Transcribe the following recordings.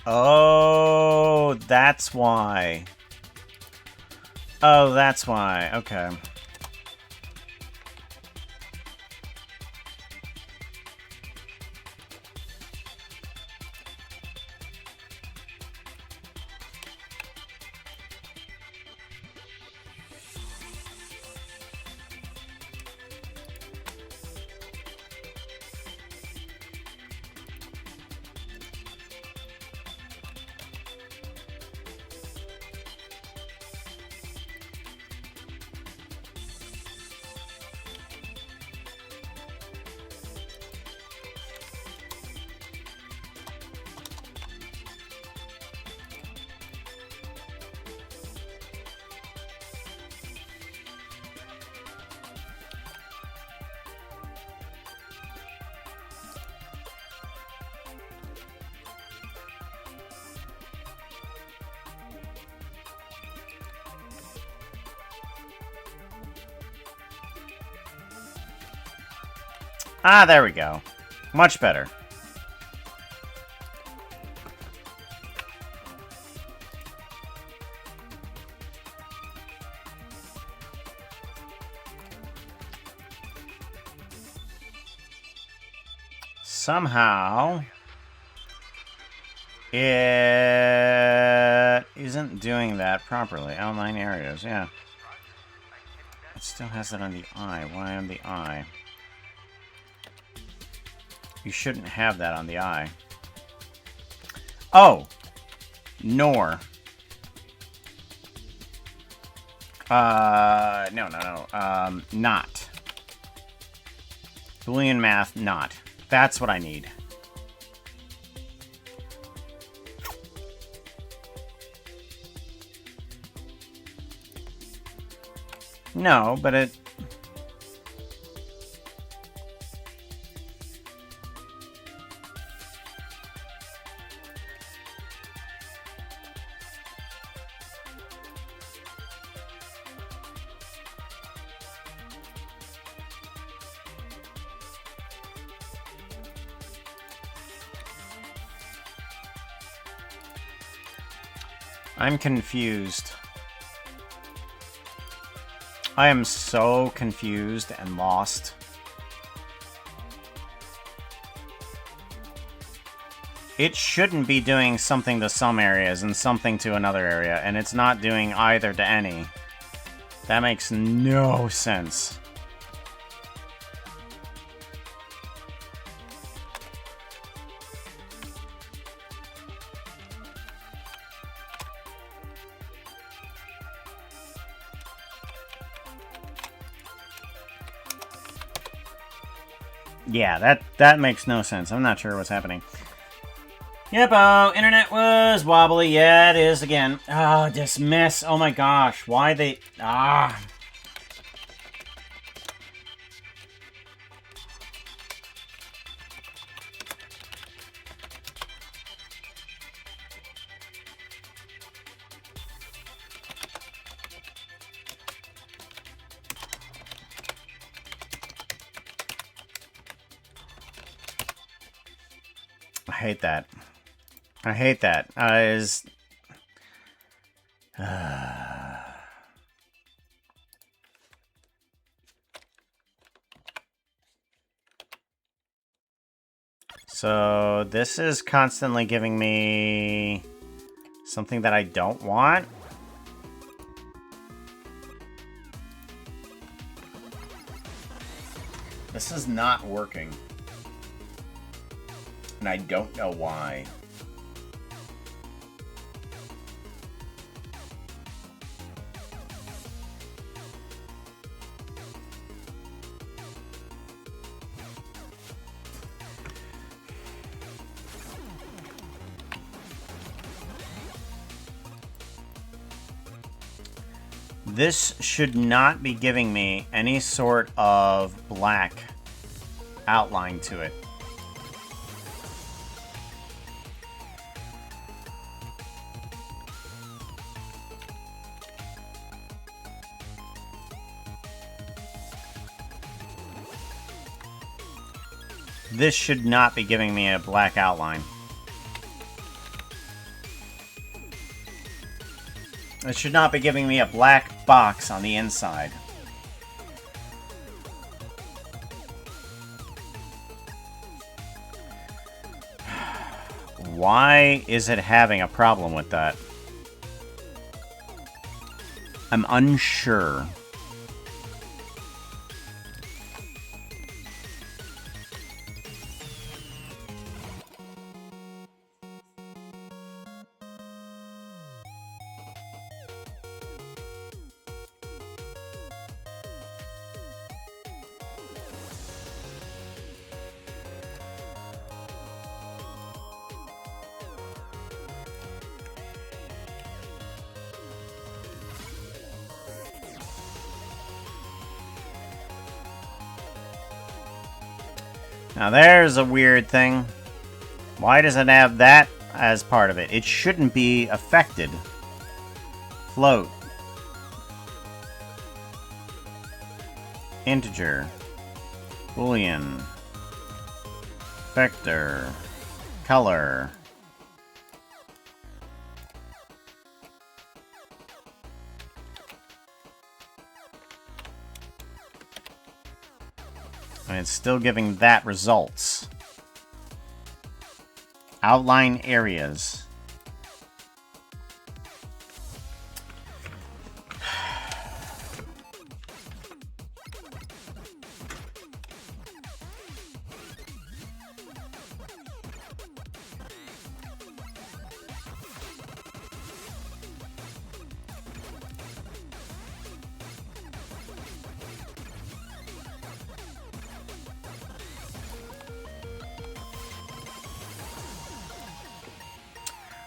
Oh, that's why. Oh, that's why. Okay. Ah, there we go. Much better. Somehow, it isn't doing that properly. Outline areas, yeah. It still has it on the eye. Why on the eye? You shouldn't have that on the eye. Oh! Nor. No. Not. Boolean math, not. That's what I need. No, but it... I'm confused. I am so confused and lost. It shouldn't be doing something to some areas and something to another area, and it's not doing either to any. That makes no sense. Yeah, that makes no sense. I'm not sure what's happening. Yep, oh, internet was wobbly. Yeah, it is again. Oh, dismiss. Oh my gosh. Why they... Ah. I hate that. I hate that. So, this is constantly giving me something that I don't want. This is not working. And I don't know why. This should not be giving me any sort of black outline to it. This should not be giving me a black outline. It should not be giving me a black box on the inside. Why is it having a problem with that? I'm unsure. Now there's a weird thing. Why does it have that as part of it? It shouldn't be affected. Float. Integer. Boolean. Vector. Color. And it's still giving that results. Outline areas.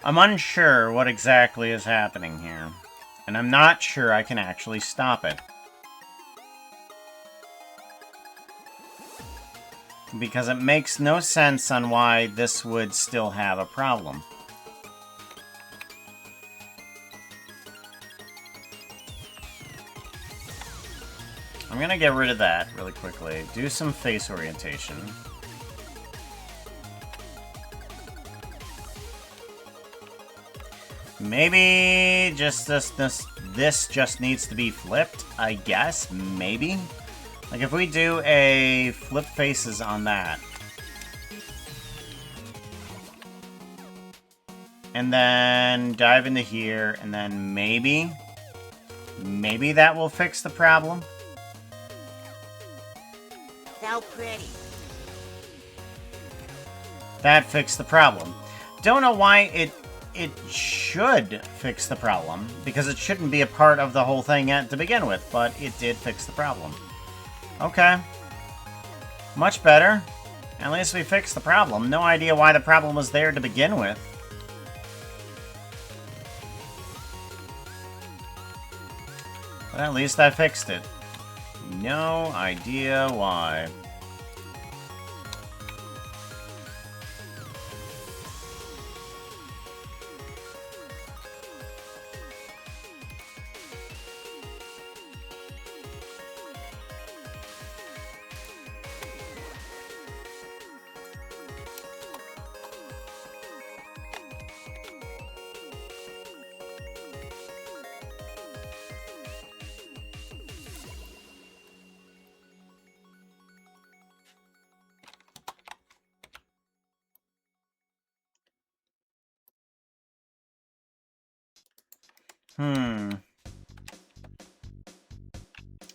I'm unsure what exactly is happening here, and I'm not sure I can actually stop it. Because it makes no sense on why this would still have a problem. I'm gonna get rid of that really quickly. Do some face orientation. Maybe just this just needs to be flipped, I guess, maybe? Like if we do a flip faces on that. And then dive into here, and then maybe that will fix the problem. So pretty. That fixed the problem. Don't know why it should fix the problem, because it shouldn't be a part of the whole thing to begin with, but it did fix the problem. Okay. Much better. At least we fixed the problem. No idea why the problem was there to begin with. But at least I fixed it. No idea why.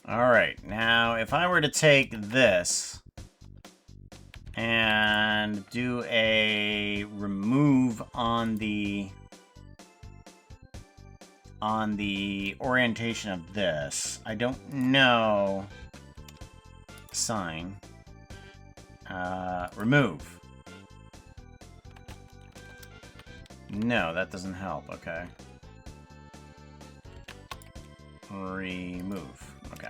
Alright, now if I were to take this and do a remove on the orientation of this, I don't know. Sign. Remove. No, that doesn't help, okay. Remove. Okay.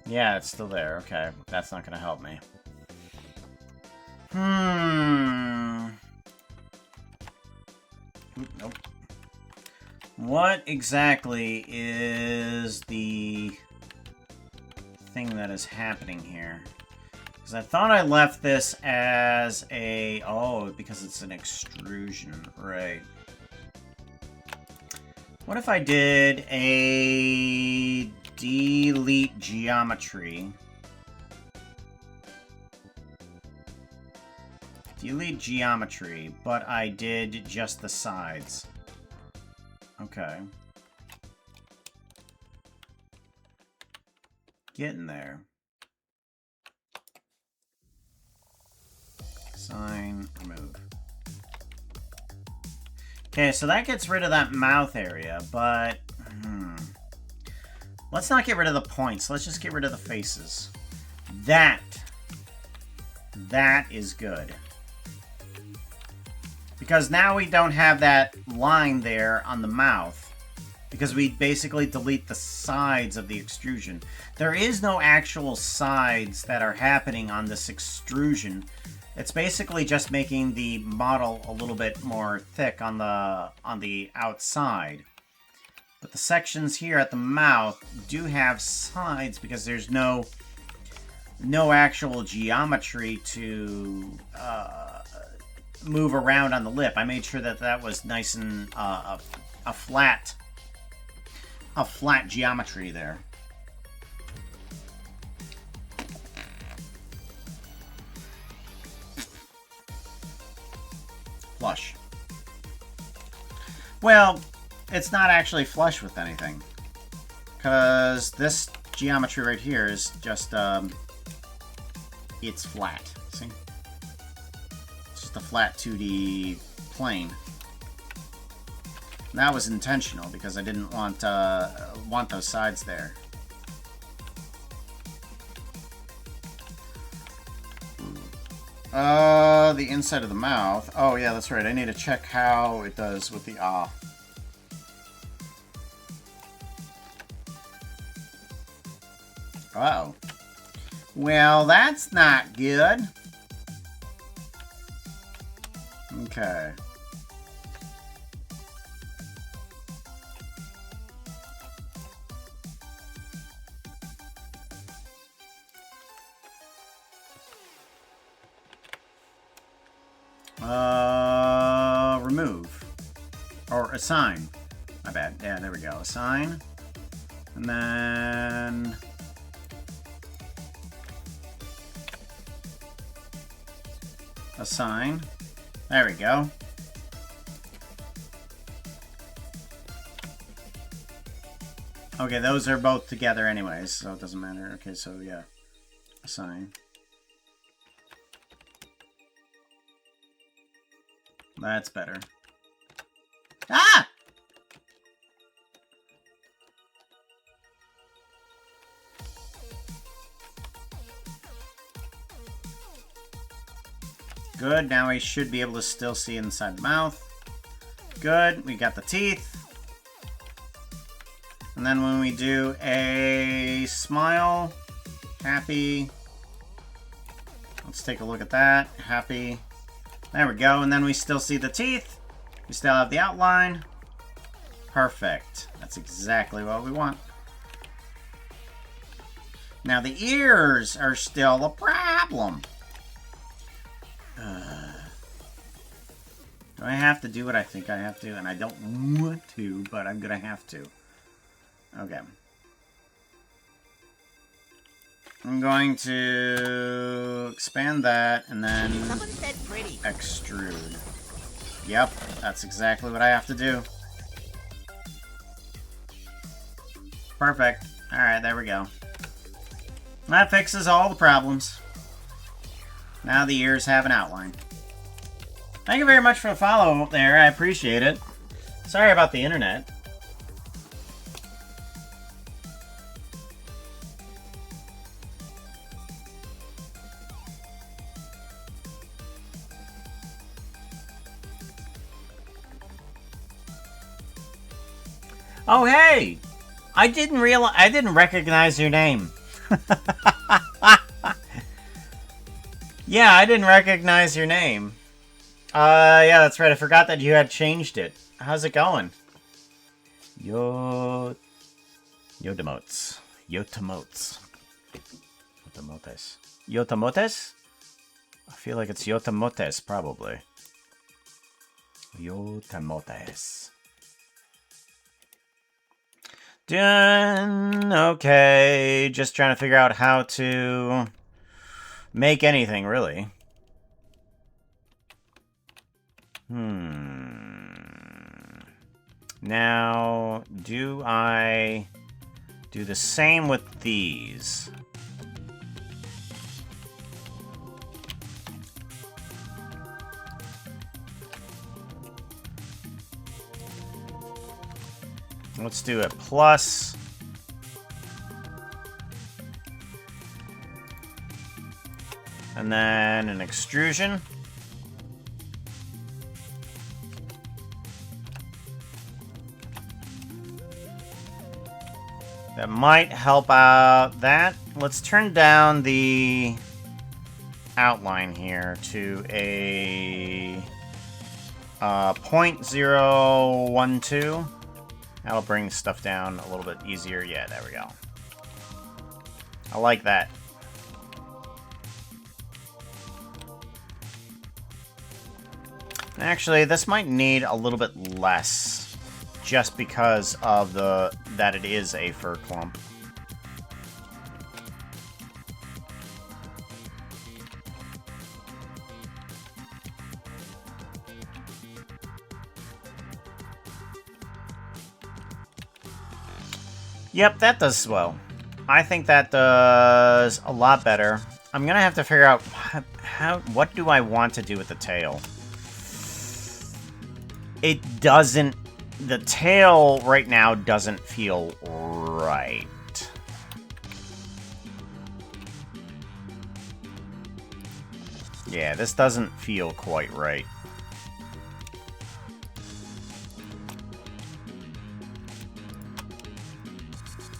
Yeah, it's still there. Okay. That's not gonna help me. Nope. What exactly is the thing that is happening here? Because I thought I left this as a... Oh, because it's an extrusion. Right. What if I did a delete geometry? Delete geometry, but I did just the sides. Okay. Getting there. Sign, remove. Okay, so that gets rid of that mouth area, but... Let's not get rid of the points. Let's just get rid of the faces. That is good. Because now we don't have that line there on the mouth. Because we basically delete the sides of the extrusion. There is no actual sides that are happening on this extrusion. It's basically just making the model a little bit more thick on the outside. But the sections here at the mouth do have sides because there's no actual geometry to move around on the lip. I made sure that that was nice and a flat geometry there. Flush. Well, it's not actually flush with anything. Because this geometry right here is just, it's flat. See? It's just a flat 2D plane. That was intentional because I didn't want those sides there. The inside of the mouth. Oh yeah, that's right. I need to check how it does with the ah. Oh. Well, that's not good. Okay. Remove. Or assign. My bad. Yeah, there we go. Assign. And then... assign. There we go. Okay, those are both together anyways, so it doesn't matter. Okay, so yeah. Assign. That's better. Ah! Good, now we should be able to still see inside the mouth. Good, we got the teeth. And then when we do a smile, happy. Let's take a look at that. Happy. There we go, and then we still see the teeth. We still have the outline. Perfect. That's exactly what we want. Now the ears are still a problem. Do I have to do what I think I have to? And I don't want to, but I'm gonna have to. Okay. I'm going to expand that and then Someone said pretty. extrude. Yep, that's exactly what I have to do. Perfect. Alright, there we go. That fixes all the problems. Now the ears have an outline. Thank you very much for the follow up there. I appreciate it. Sorry about the internet. Oh, hey! I didn't recognize your name. Yeah, I didn't recognize your name. Yeah, that's right. I forgot that you had changed it. How's it going? Yodemotes. Yotamotes. Yotamotes? I feel like it's Yotamotes, probably. Yotamotes. Done. Okay. Just trying to figure out how to make anything, really. Now, do I do the same with these? Let's do a plus. And then an extrusion. That might help out that. Let's turn down the outline here to a 0.012. That'll bring stuff down a little bit easier. Yeah, there we go. I like that. Actually, this might need a little bit less, just because of that it is a fur clump. Yep, that does well. I think that does a lot better. I'm gonna have to figure out what do I want to do with the tail. It doesn't... The tail right now doesn't feel right. Yeah, this doesn't feel quite right.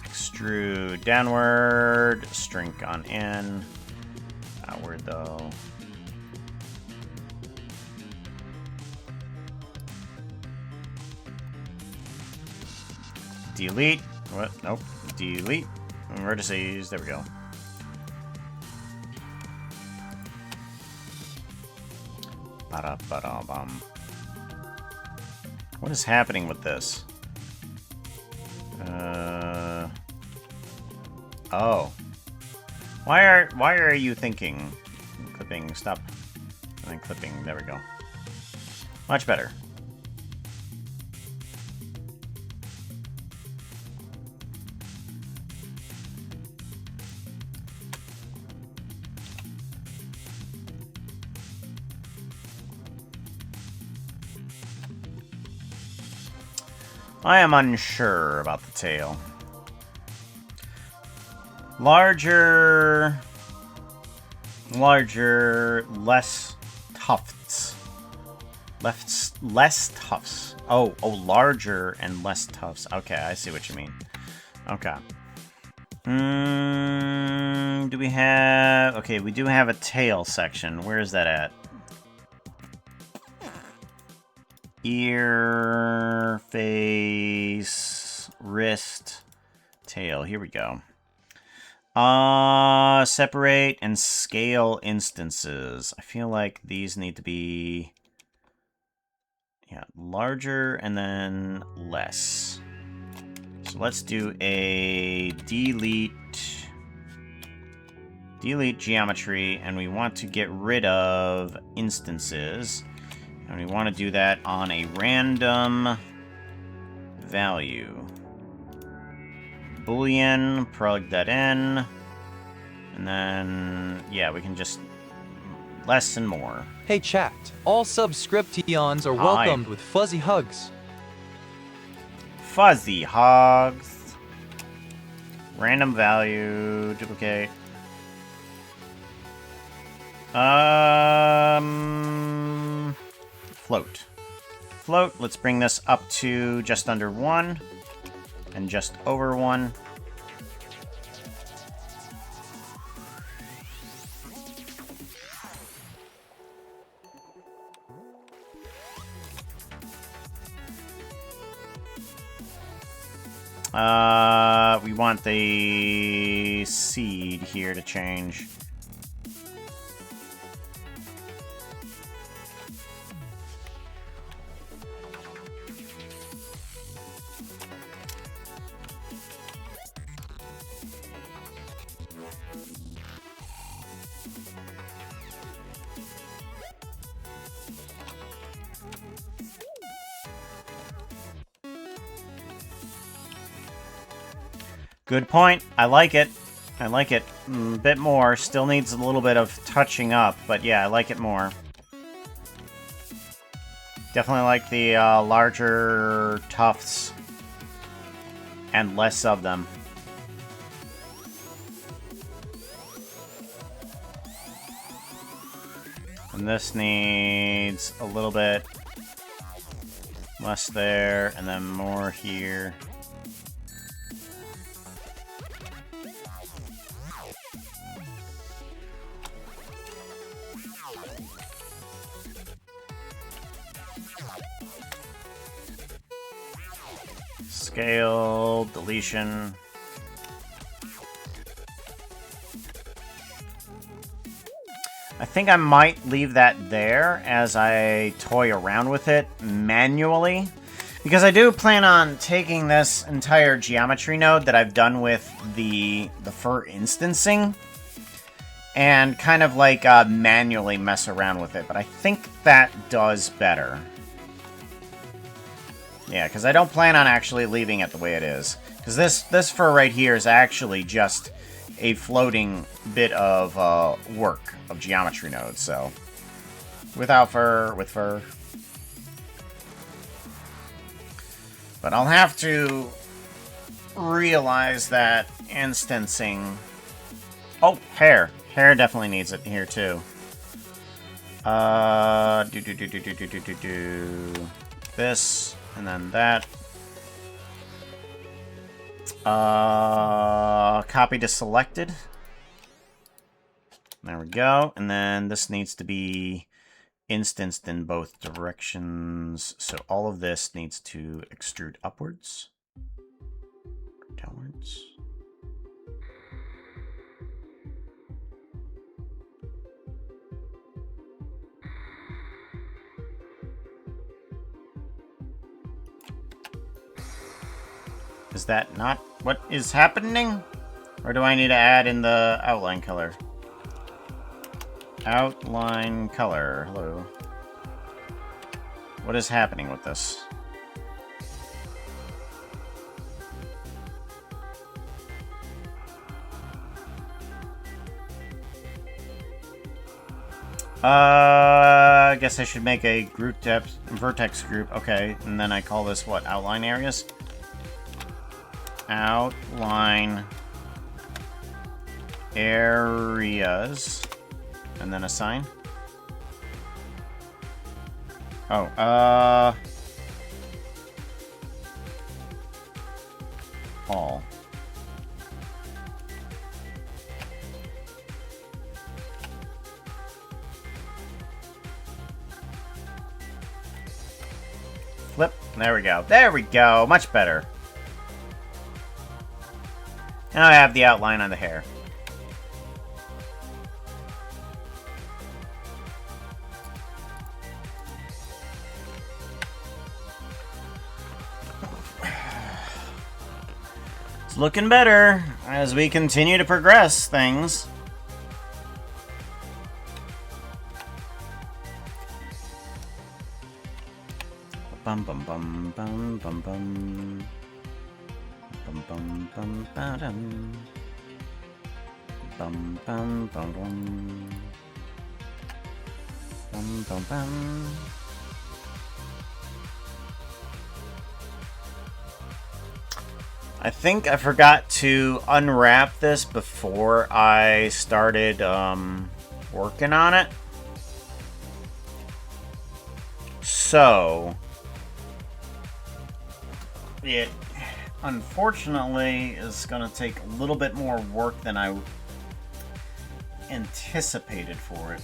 Extrude downward, shrink on in. Outward though. Delete. What? Nope. Delete. Vertices. There we go. Ba-da-ba-da-bum. What is happening with this? Oh. Why are you thinking? Clipping. Stop. And then clipping. There we go. Much better. I am unsure about the tail. Larger, less tufts. Less tufts. Oh, larger and less tufts. Okay, I see what you mean. Okay. Do we have... Okay, we do have a tail section. Where is that at? Ear, face, wrist, tail. Here we go. Separate and scale instances. I feel like these need to be... Yeah, larger and then less. So let's do a delete geometry, and we want to get rid of instances. And we want to do that on a random value. Boolean, plug that in. And then, yeah, we can just less and more. Hey chat, all subscriptions are welcomed with fuzzy hugs. Fuzzy hugs. Random value, duplicate. Float. Float, let's bring this up to just under 1. And just over 1. We want the seed here to change. Good point. I like it. I like it a bit more. Still needs a little bit of touching up, but yeah, I like it more. Definitely like the larger tufts and less of them. And this needs a little bit less there, and then more here. Scale, deletion. I think I might leave that there as I toy around with it manually. Because I do plan on taking this entire geometry node that I've done with the fur instancing and kind of like manually mess around with it. But I think that does better. Yeah, because I don't plan on actually leaving it the way it is. Because this fur right here is actually just a floating bit of work of geometry nodes, so without fur, with fur. But I'll have to realize that instancing... Oh, hair. Hair definitely needs it here, too. This... and then that. Copy to selected. There we go. And then this needs to be instanced in both directions. So all of this needs to extrude upwards. Downwards. Is that not what is happening? Or do I need to add in the outline color? Outline color. Hello. What is happening with this? I guess I should make a group depth vertex group. Okay, and then I call this what? Outline areas? Outline areas. And then assign. Oh, all. Flip. There we go. There we go. Much better. Now I have the outline on the hair. It's looking better as we continue to progress things. Bum bum bum bum bum bum. Bum bum bum ba dum. Bum bum bum bum. Bum bum bum. I think I forgot to unwrap this before I started working on it. So it unfortunately is going to take a little bit more work than I anticipated for it.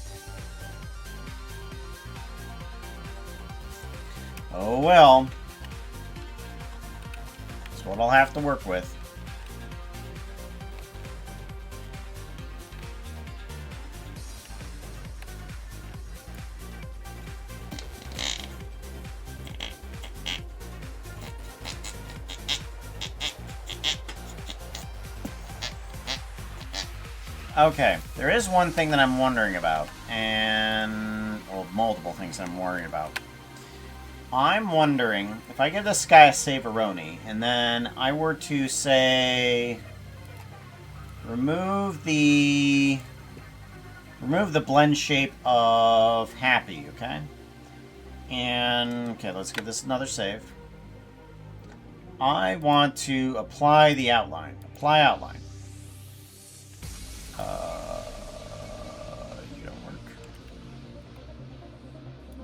Oh well. That's what I'll have to work with. Okay, there is one thing that I'm wondering about, and... well, multiple things I'm worrying about. I'm wondering, if I give this guy a Savaroni, and then I were to, say... remove the blend shape of Happy, okay? And, okay, let's give this another save. I want to apply the outline. Apply outline. You don't work.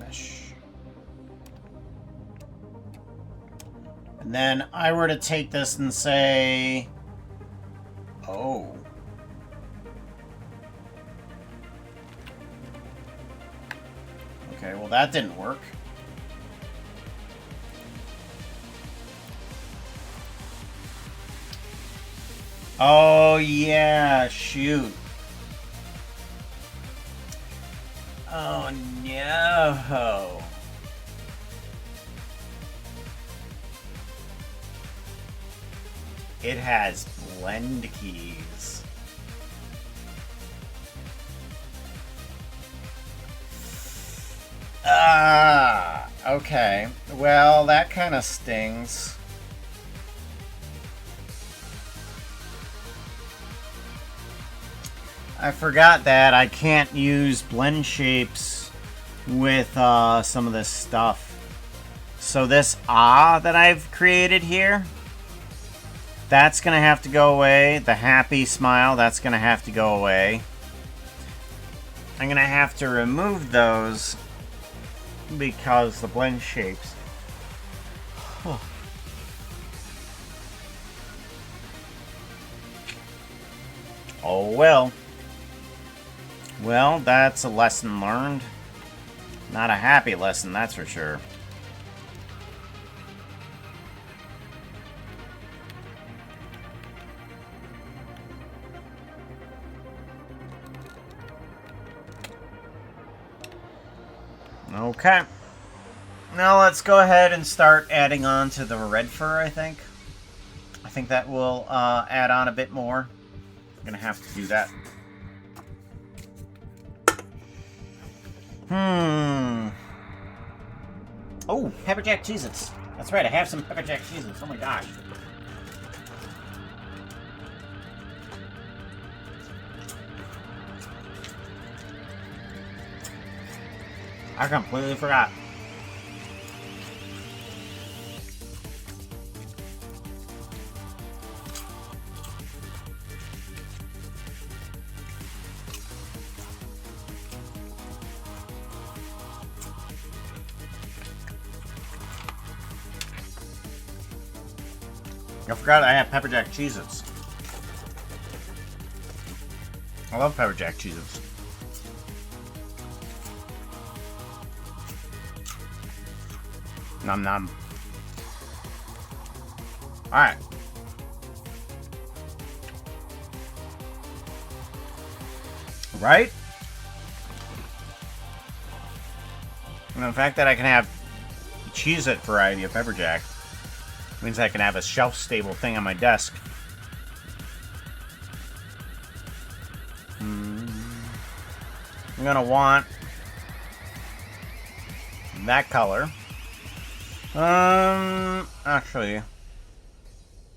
Mesh. And then I were to take this and say, oh. Okay, well that didn't work. Oh yeah, shoot. Oh no. It has blend keys. Ah, okay. Well, that kind of stings. I forgot that I can't use blend shapes with some of this stuff. So this that I've created here, that's going to have to go away. The happy smile, that's going to have to go away. I'm going to have to remove those because the blend shapes. Oh well. Well, that's a lesson learned. Not a happy lesson, that's for sure. Okay. Now let's go ahead and start adding on to the red fur, I think. I think that will add on a bit more. I'm gonna have to do that. Oh, pepper jack Cheez-Its. That's right, I have some pepper jack Cheez-Its. Oh my gosh. I completely forgot. I forgot I have pepper jack Cheez-Its. I love pepper jack Cheez-Its. Nom nom. Alright. Right? And the fact that I can have Cheez-It variety of pepper jack means I can have a shelf-stable thing on my desk. I'm gonna want that color. Actually,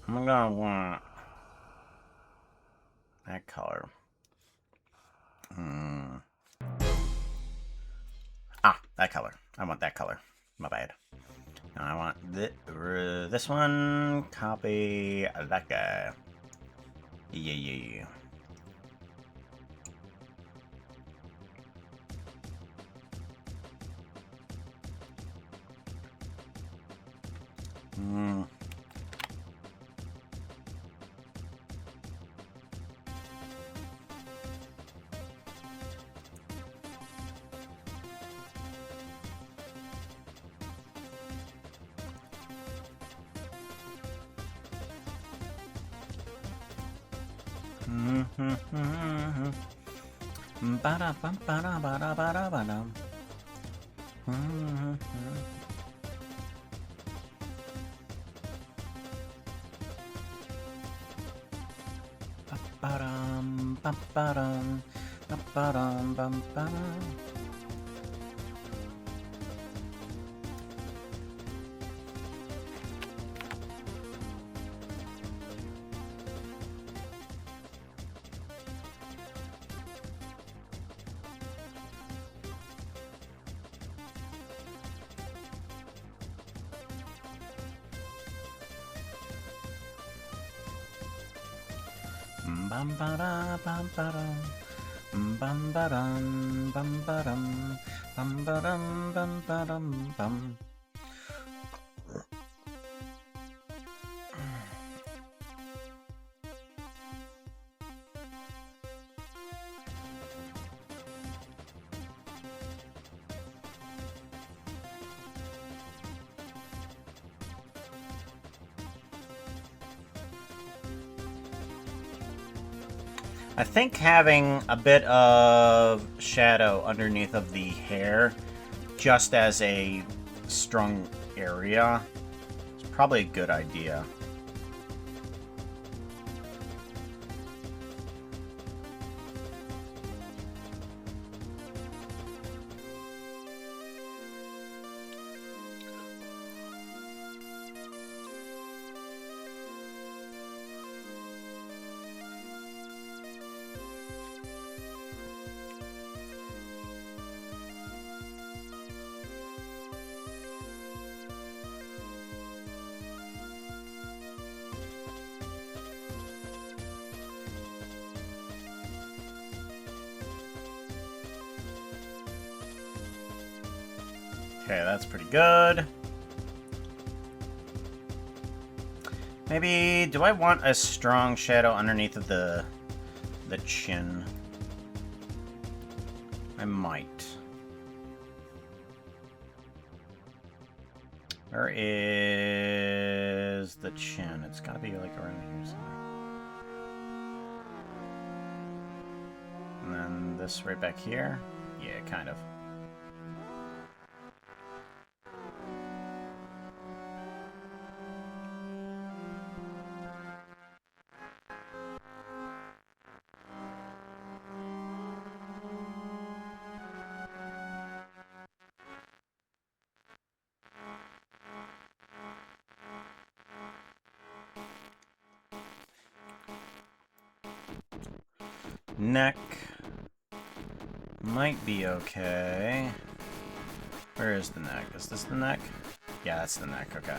I'm gonna want that color. That color. I want that color. My bad. Now I want this one. Copy that guy. Yeah. Bum ba da bum ba dum bum ba dum bum ba dum bum ba dum bum ba dum bum. I think having a bit of shadow underneath of the hair, just as a strung area, is probably a good idea. Okay, that's pretty good. Maybe, do I want a strong shadow underneath of the chin? I might. Where is the chin? It's gotta be like around here somewhere. And then this right back here? Yeah, kind of. Neck might be okay. Where is the neck? Is this the neck? Yeah, that's the neck, okay.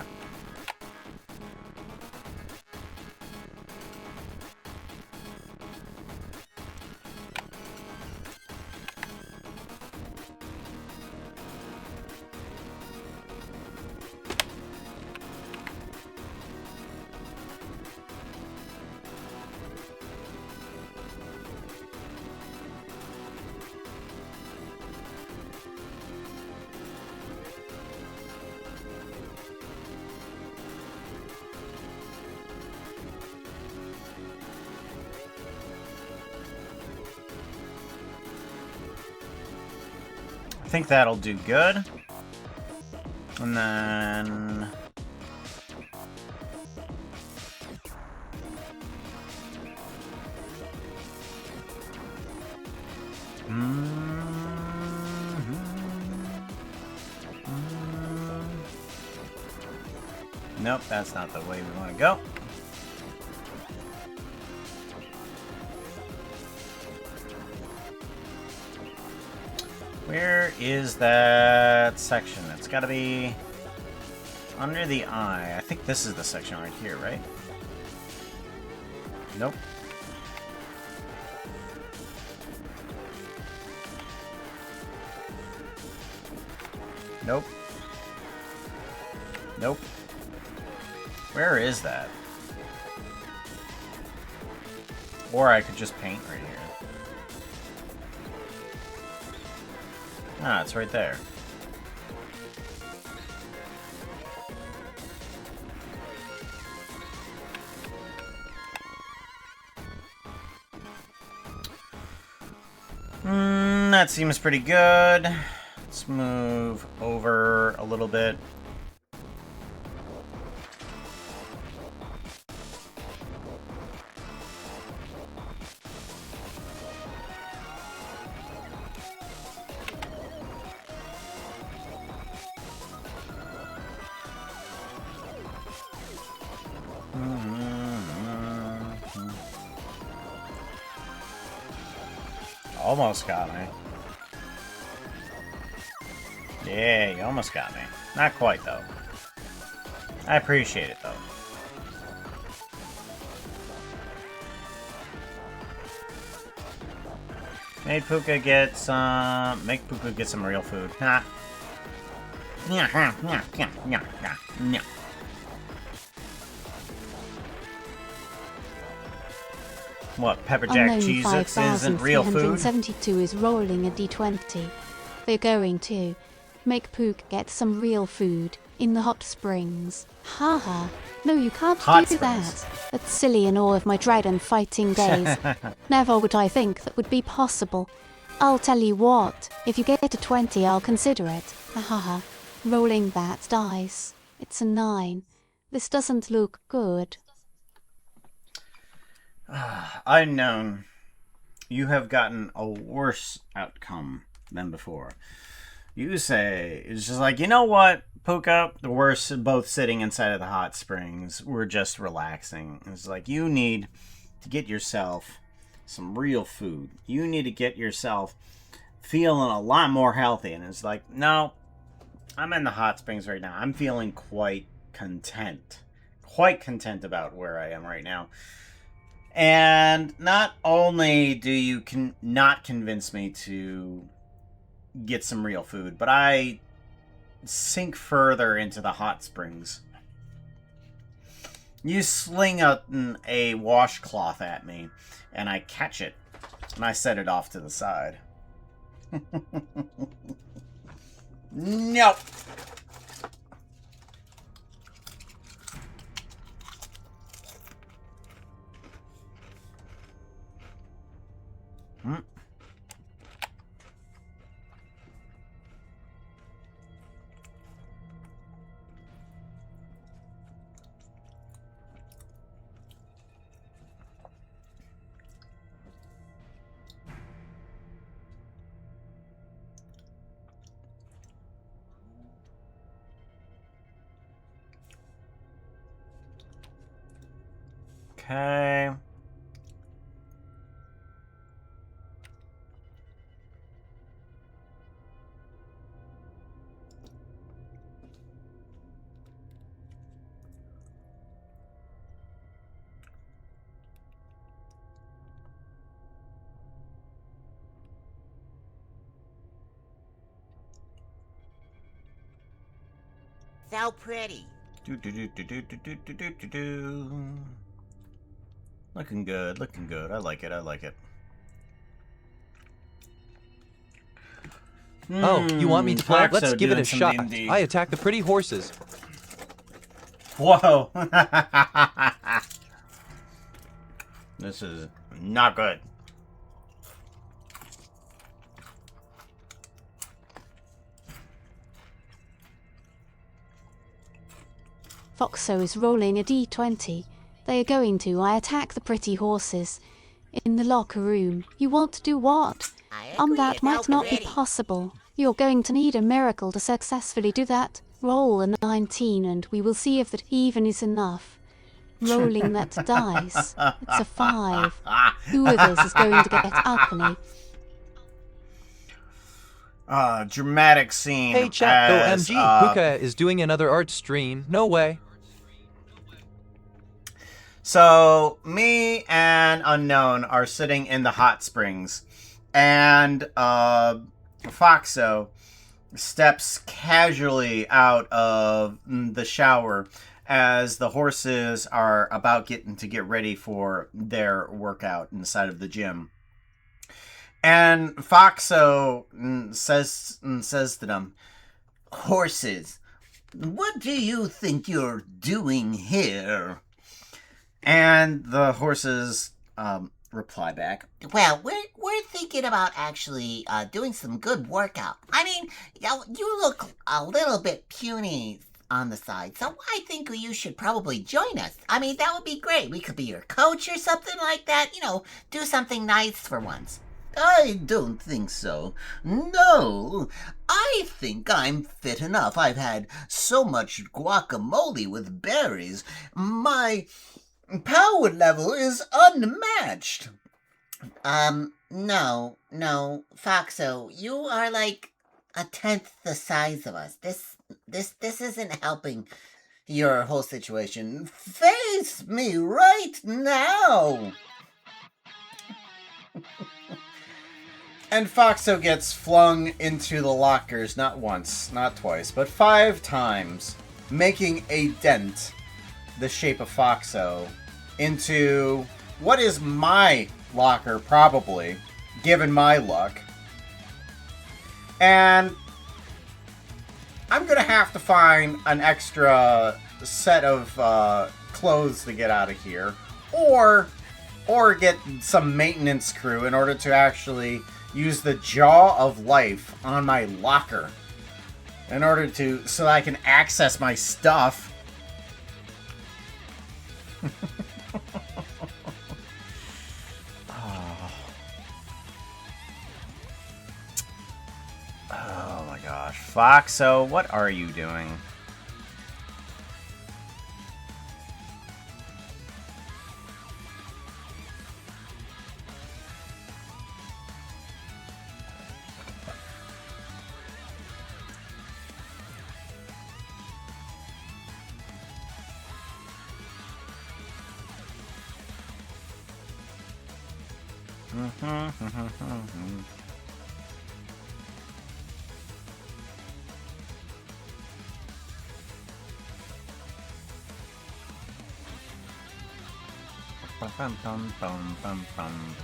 I think that'll do good. And then... Nope, that's not the way we want to go. Where is that section? It's got to be under the eye. I think this is the section right here, right? Nope. Nope. Nope. Where is that? Or I could just paint right here. Ah, it's right there. That seems pretty good. Let's move over a little bit. Almost got me. Yeah, you almost got me. Not quite, though. I appreciate it, though. Make Puka get some real food. Ha. What, Pepper Jack Cheez-Its isn't real food? 5372 is rolling a d20. They're going to make Pook get some real food in the hot springs. Haha. No, you can't do that. That's silly in all of my dragon fighting days. Never would I think that would be possible. I'll tell you what, if you get a 20, I'll consider it. Haha. Rolling that dice. It's a 9. This doesn't look good. Unknown. You have gotten a worse outcome than before. You say, it's just like, you know what, Puka? We're both sitting inside of the hot springs. We're just relaxing. It's like, you need to get yourself some real food. You need to get yourself feeling a lot more healthy. And it's like, no, I'm in the hot springs right now. I'm feeling quite content. Quite content about where I am right now. And not only do you not convince me to get some real food, but I sink further into the hot springs. You sling a washcloth at me, and I catch it, and I set it off to the side. Nope. Okay. So pretty. Looking good, looking good. I like it, I like it. Oh, you want me to play? Let's Foxo give it a doing some shot. D&D. I attack the pretty horses. Whoa. This is not good. Foxo is rolling a d20. They are going to. I attack the pretty horses. In the locker room. You want to do what? I agree, That it's might not be pretty. possible. You're going to need a miracle to successfully do that. Roll a 19 and we will see if that even is enough. Rolling that dice. It's a 5. Who of us is going to get uppity? Dramatic scene. Hey chat, as, OMG, Puka is doing another art stream. No way. So, me and Unknown are sitting in the hot springs, and Foxo steps casually out of the shower as the horses are about to get ready for their workout inside of the gym. And Foxo says to them, "Horses, what do you think you're doing here?" And the horses reply back. Well, we're thinking about actually doing some good workout. I mean, you look a little bit puny on the side, so I think you should probably join us. I mean, that would be great. We could be your coach or something like that. Do something nice for once. I don't think so. No, I think I'm fit enough. I've had so much guacamole with berries. My power level is unmatched. No, Foxo, you are like a tenth the size of us. This isn't helping your whole situation. Face me right now. And Foxo gets flung into the lockers not once, not twice, but 5 times, making a dent the shape of Foxo into what is my locker, probably, given my luck. And I'm gonna have to find an extra set of clothes to get out of here, or get some maintenance crew in order to actually use the jaw of life on my locker in order to so that I can access my stuff. Oh my gosh. Foxo, what are you doing? Bum, bum, bum, bum, bum.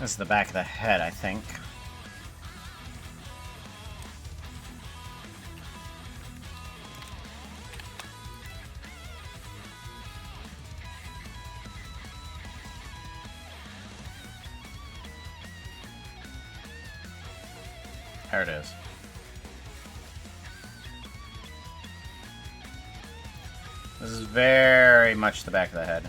This is the back of the head, I think. There it is. This is very much the back of the head.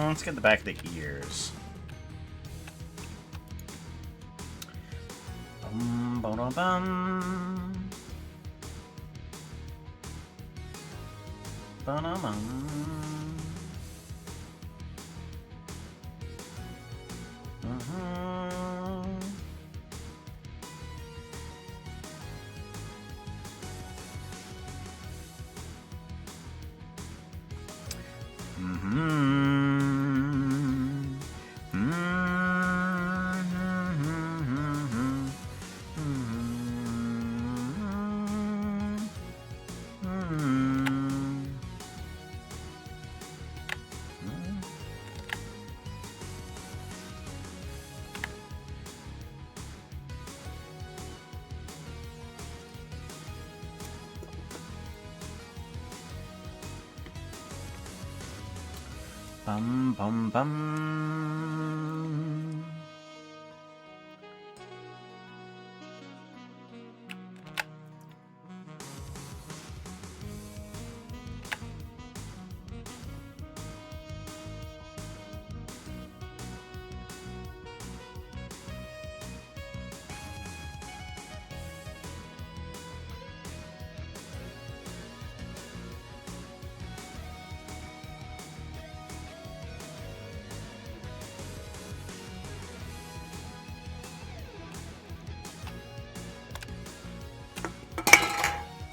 Let's get the back of the ears. Bum, bum, bum. Ba-dum-bum. Bum bum bum.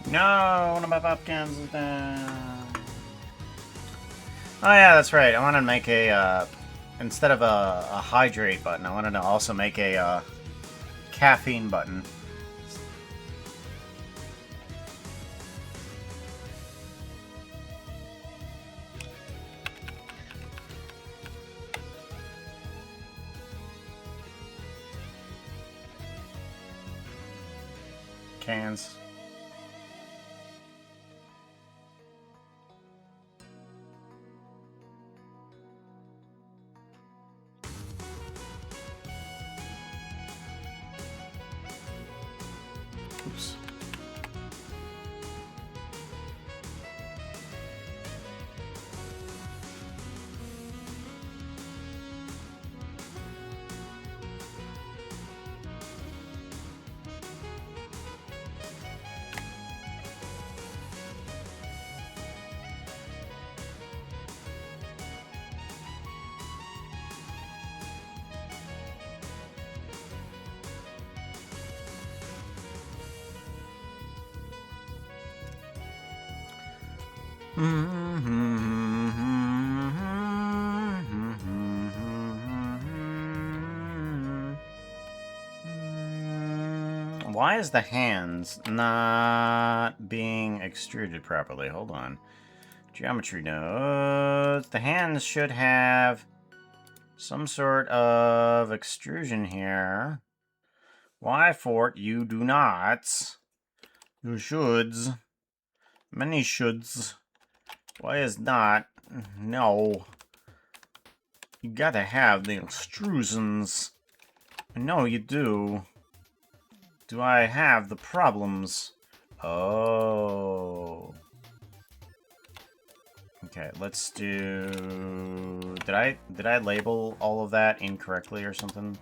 No, one of my pumpkins is down. Oh yeah, that's right. I wanted to make a, instead of a hydrate button, I wanted to also make a caffeine button. Cans. Oops. Why is the hands not being extruded properly? Hold on. Geometry nodes. The hands should have some sort of extrusion here. Why, Fort, you do not? You shoulds. Many shoulds. Why is not? No. You gotta have the extrusions. I know you do. Do I have the problems? Oh. Okay, let's do... Did I label all of that incorrectly or something?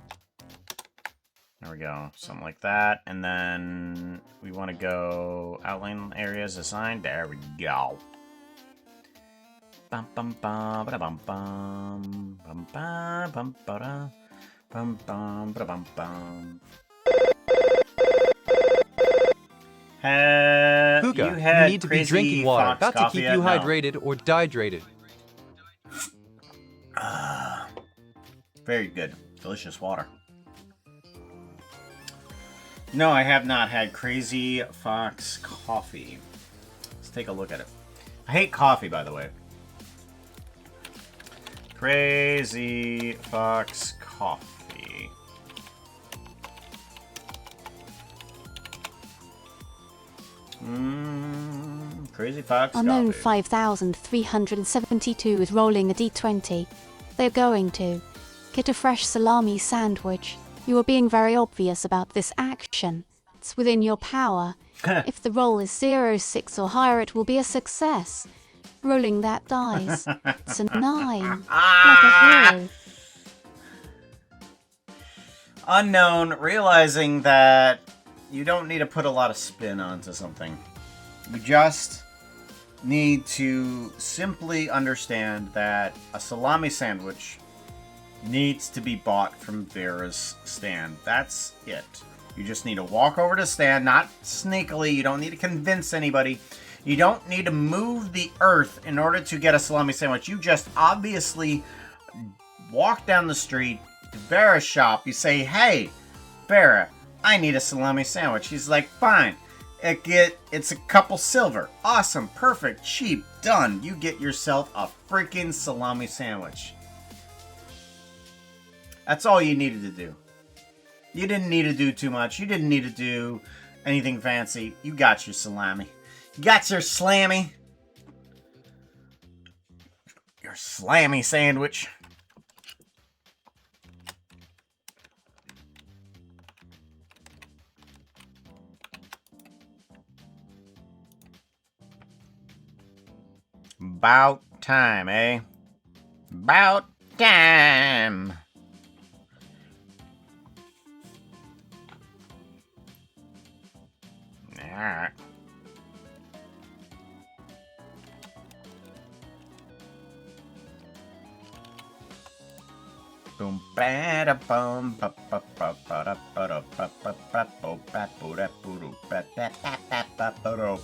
There we go. Something like that. And then we want to go outline areas assigned. There we go. Bum bum bum ba bum bum bum bum bum ba bum bum ba bum bum. Puka, you need to be drinking water. Got to keep you hydrated or dehydrated. Very good. Delicious water. No, I have not had Crazy Fox coffee. Let's take a look at it. I hate coffee, by the way. Crazy Fox coffee. Crazy Fox Unknown coffee. 5372 is rolling a d20. They're going to get a fresh salami sandwich. You are being very obvious about this action. It's within your power. If the roll is 0, 6 or higher, it will be a success. Rolling that dice. It's a 9. Like a hero. Unknown, realizing that you don't need to put a lot of spin onto something. You just need to simply understand that a salami sandwich needs to be bought from Vera's stand. That's it. You just need to walk over to the stand, not sneakily. You don't need to convince anybody. You don't need to move the earth in order to get a salami sandwich. You just obviously walk down the street to Vera's shop. You say, hey, Vera, I need a salami sandwich. She's like, fine. It's a couple silver. Awesome, perfect, cheap, done. You get yourself a freaking salami sandwich. That's all you needed to do. You didn't need to do too much. You didn't need to do anything fancy. You got your salami. You got your slammy. Your Slammy sandwich. About time, eh? About time. Alright. Boom, bada bum, ba ba ba ba da ba da ba ba ba bo ba bo da bo do ba ba ba ba ba ba do.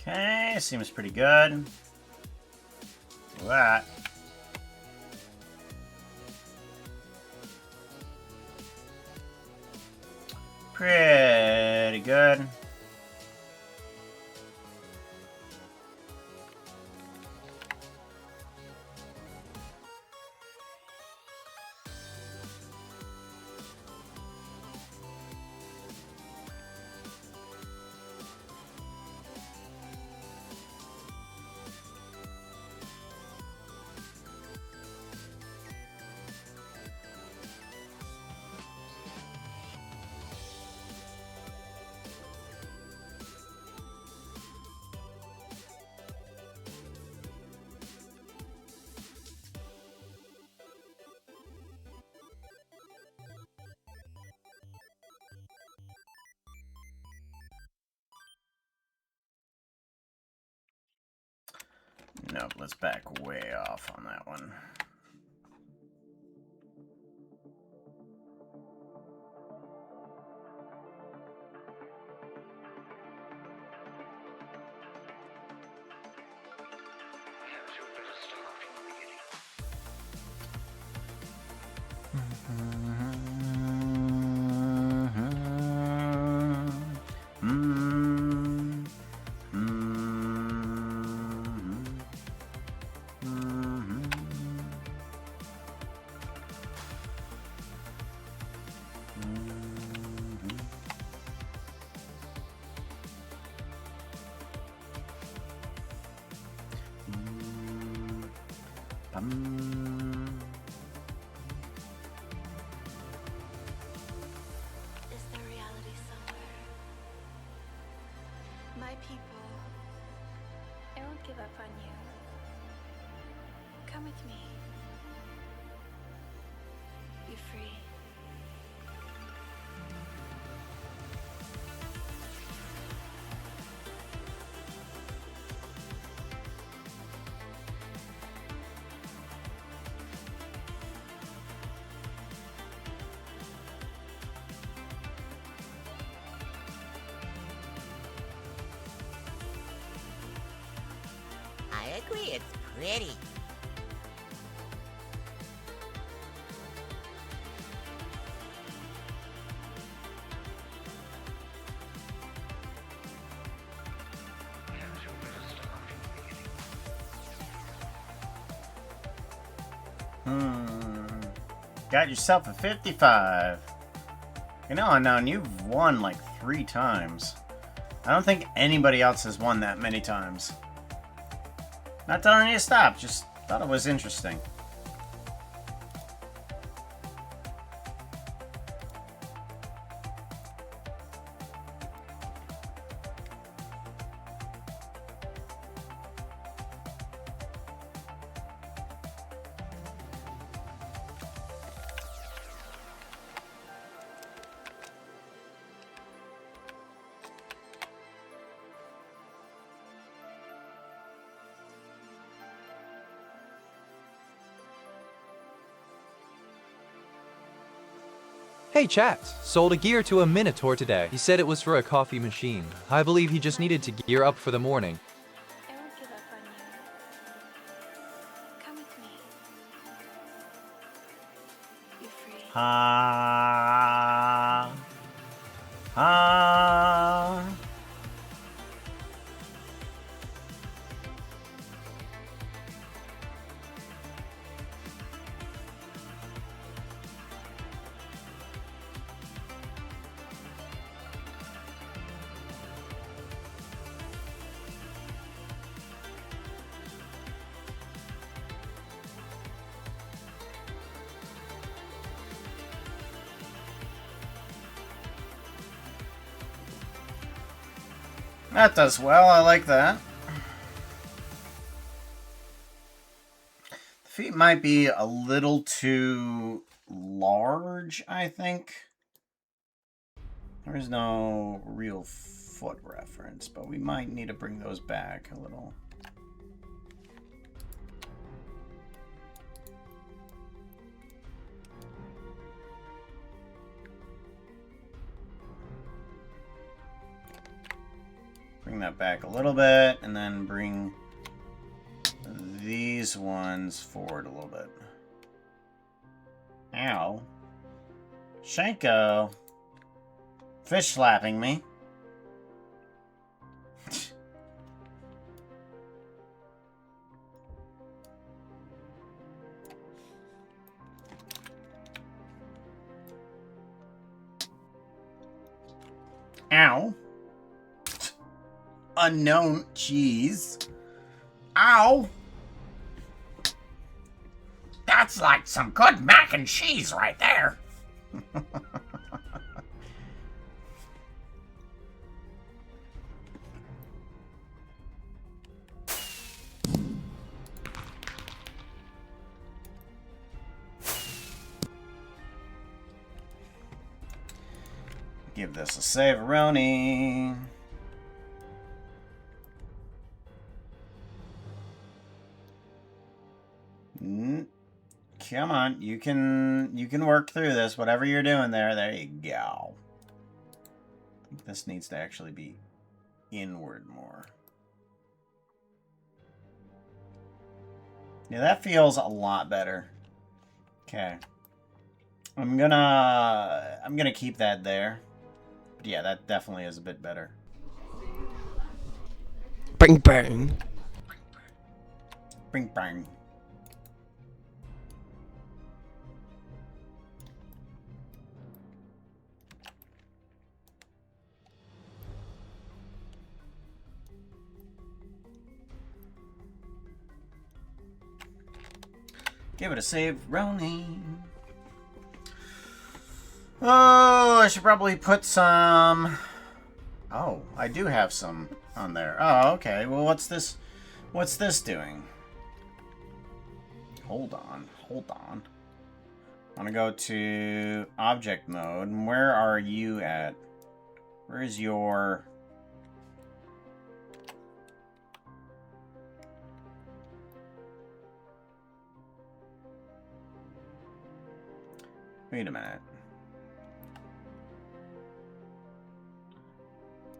Okay, seems pretty good. Look at that. Pretty good. Nope, let's back way off on that one. Is there reality somewhere? My people, I won't give up on you. Come with me. Be free. I agree, it's pretty. Got yourself a 55. You know, now you've won like 3 times. I don't think anybody else has won that many times. Not telling you to stop, just thought it was interesting. Hey chat, sold a gear to a Minotaur today. He said it was for a coffee machine. I believe he just needed to gear up for the morning. I won't give up on you. Come with me. Be free. Ah. Ah. That does well, I like that. The feet might be a little too large, I think. There is no real foot reference, but we might need to bring those back a little. Bring that back a little bit, and then bring these ones forward a little bit. Ow. Shanko. Fish slapping me. Ow. Unknown cheese. Ow! That's like some good mac and cheese right there. Give this a save-a-roni. Come on, you can work through this. Whatever you're doing there, there you go. I think this needs to actually be inward more. Yeah, that feels a lot better. Okay. I'm gonna keep that there. But yeah, that definitely is a bit better. Bang bang. Bing bang. Give it a save, Roni. Oh, I should probably put some... Oh, I do have some on there. Oh, okay. Well, what's this? What's this doing? Hold on. Hold on. I want to go to object mode. Where are you at? Where is your... Wait a minute.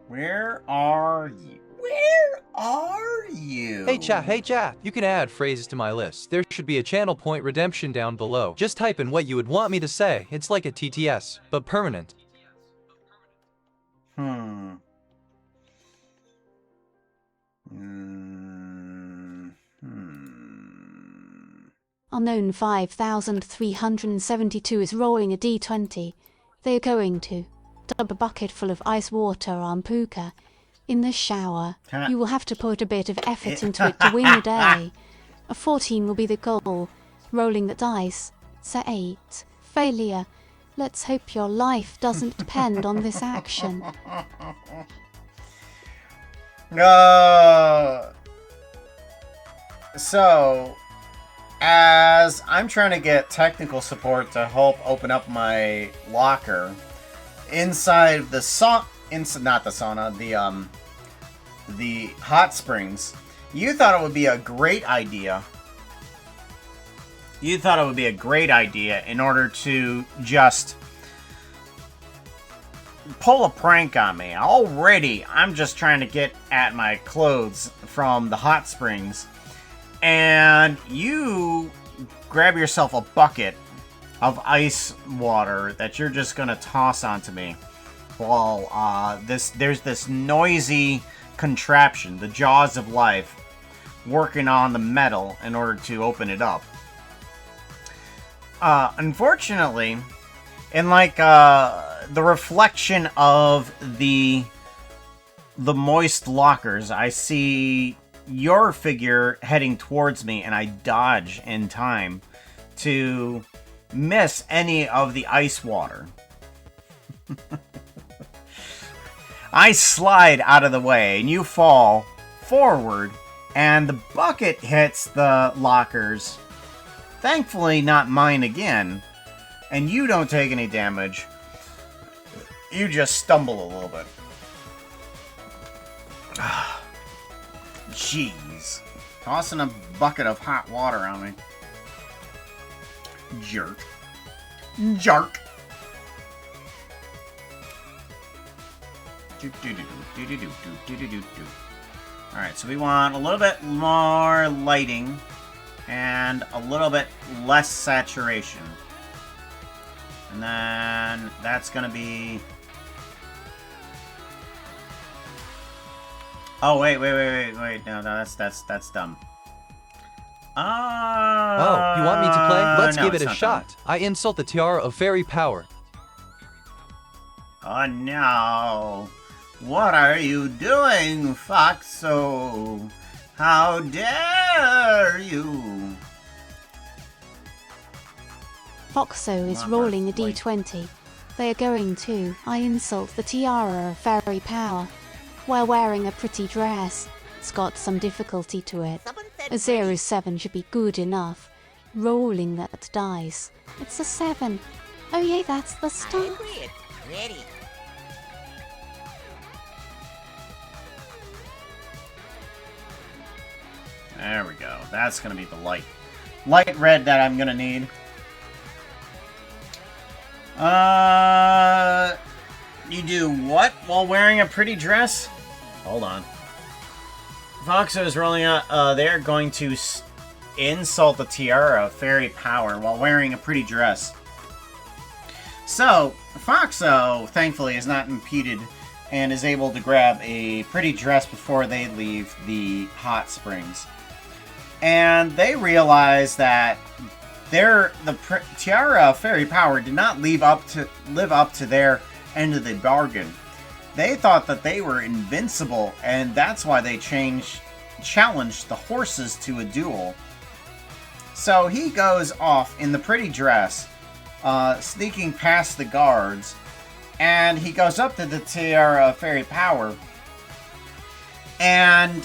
Where are you? Where are you? Hey chat, you can add phrases to my list. There should be a channel point redemption down below. Just type in what you would want me to say. It's like a TTS, but permanent. Unknown 5372 is rolling a d20. They are going to dump a bucket full of ice water on Puka. In the shower, you will have to put a bit of effort into it to win the day. A 14 will be the goal. Rolling the dice. It's a 8. Failure. Let's hope your life doesn't depend on this action. So, as I'm trying to get technical support to help open up my locker, inside the not the sauna, the hot springs, you thought it would be a great idea. You thought it would be a great idea in order to just pull a prank on me. Already, I'm just trying to get at my clothes from the hot springs. And you grab yourself a bucket of ice water that you're just gonna toss onto me. While there's this noisy contraption, the jaws of life, working on the metal in order to open it up. Unfortunately, in like the reflection of the moist lockers, I see your figure heading towards me, and I dodge in time to miss any of the ice water. I slide out of the way, and you fall forward, and the bucket hits the lockers. Thankfully, not mine again, and you don't take any damage. You just stumble a little bit. Jeez. Tossing a bucket of hot water on me. Jerk. Jerk. Alright, so we want a little bit more lighting and a little bit less saturation. And then that's gonna be... Oh, wait. No, that's dumb. Oh, you want me to play? Let's no, give it's it a not shot. dumb. I insult the tiara of fairy power. Oh no! What are you doing, Foxo? How dare you! Foxo is Come on, rolling a wait. d20. They are going to I insult the tiara of fairy power while wearing a pretty dress. It's got some difficulty to it. Someone said A 07 should be good enough. Rolling that dice. It's a 7. Oh yeah, that's the I stuff. agree, it's pretty. There we go. That's gonna be the light red that I'm gonna need. You do what while wearing a pretty dress? Hold on. Foxo is rolling out. They're going to insult the tiara of fairy power while wearing a pretty dress. So, Foxo, thankfully, is not impeded and is able to grab a pretty dress before they leave the hot springs. And they realize that the tiara of fairy power did not live up to their end of the bargain. They thought that they were invincible, and that's why they challenged the horses to a duel. So he goes off in the pretty dress, sneaking past the guards, and he goes up to the tiara of fairy power, and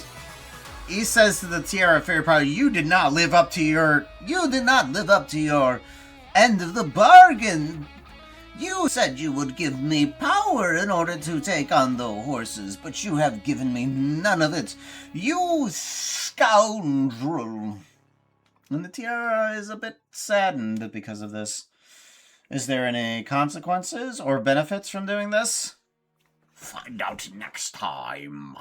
he says to the tiara of fairy power, "You did not live up to your end of the bargain. You said you would give me power in order to take on the horses, but you have given me none of it. You scoundrel." And the tiara is a bit saddened because of this. Is there any consequences or benefits from doing this? Find out next time.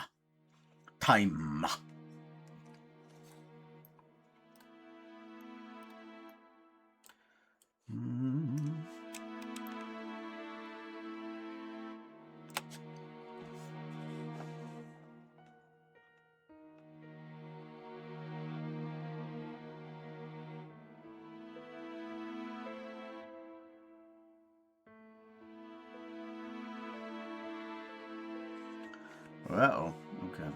Uh-oh. Okay.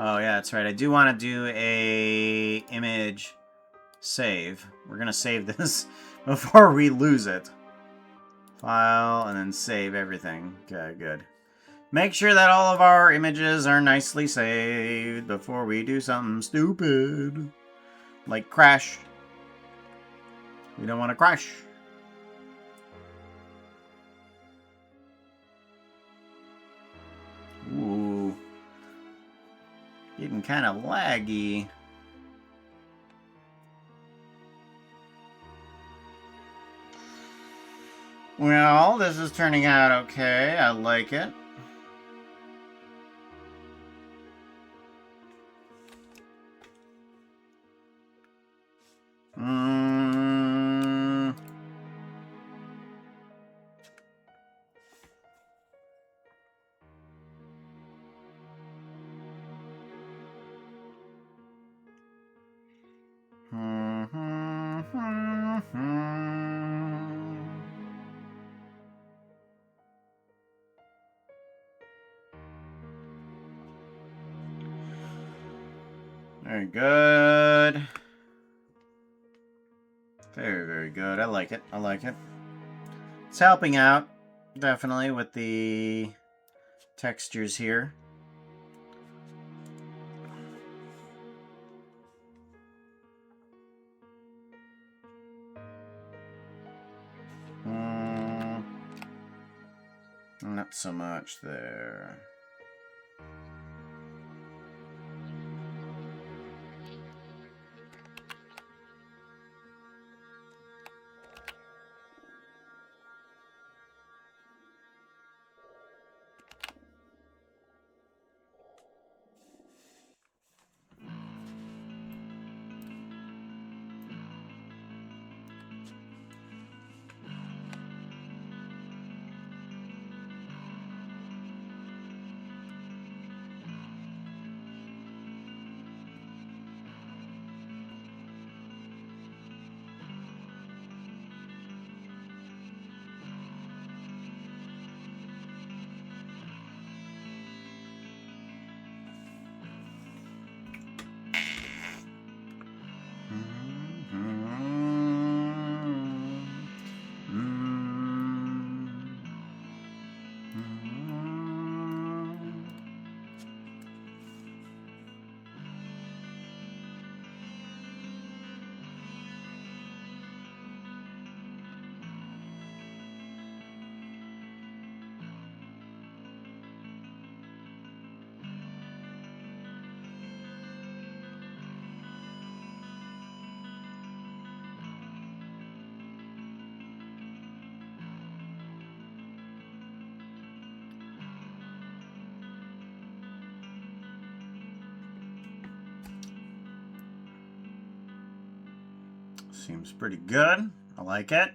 Oh, yeah, that's right. I do want to do a image save. We're going to save this before we lose it. File, and then save everything. Okay, good. Make sure that all of our images are nicely saved before we do something stupid. Like crash. We don't want to crash. looking kind of laggy. Well, this is turning out okay. I like it. Very good. Very, very good. I like it. I like it. It's helping out, definitely, with the textures here. Not so much there. Seems pretty good. I like it.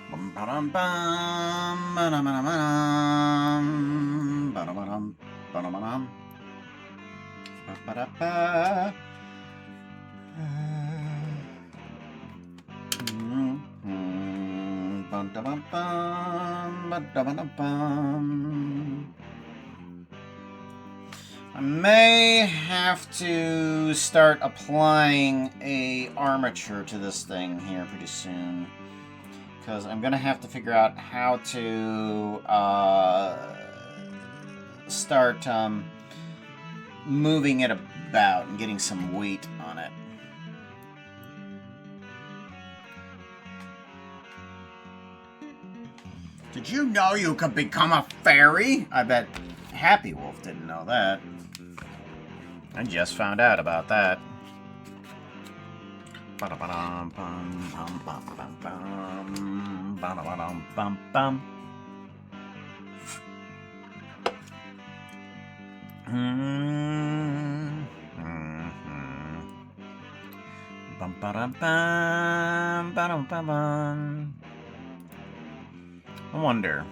Bum ba-dum bum ba-dum ba-dum ba-dum ba-dum ba-dum ba-ba-da-ba. I may have to start applying a armature to this thing here pretty soon, because I'm gonna have to figure out how to start moving it about and getting some weight on it. Did you know you could become a fairy? I bet Happy Wolf didn't know that. I just found out about that. I wonder,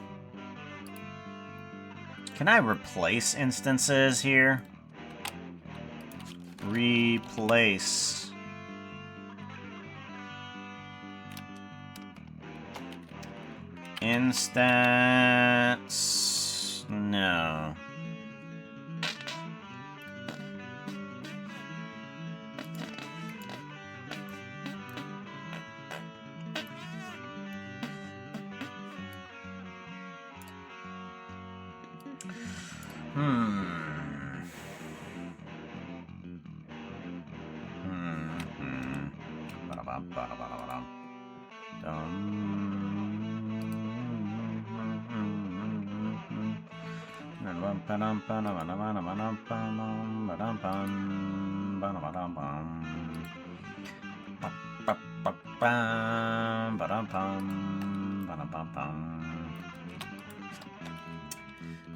can I replace instances here? Replace. Instance. No.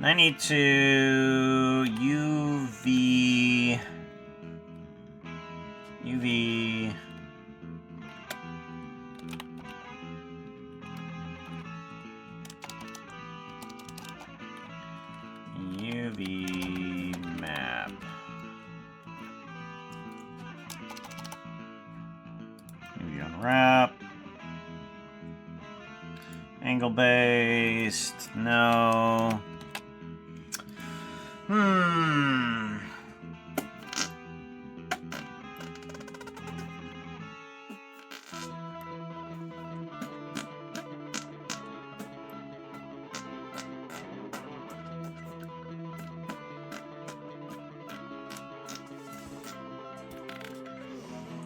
I need to UV map. UV unwrap. Angle based. No.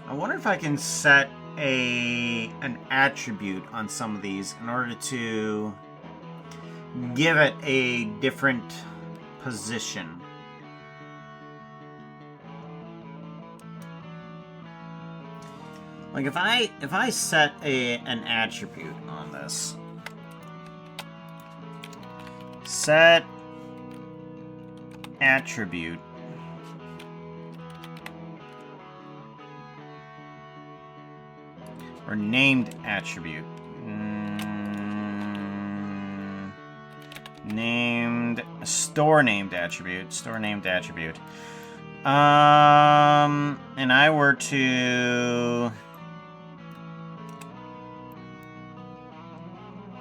I wonder if I can set an attribute on some of these in order to give it a different position. Like if I set an attribute on this, set attribute or named attribute. Named store named attribute. And I were to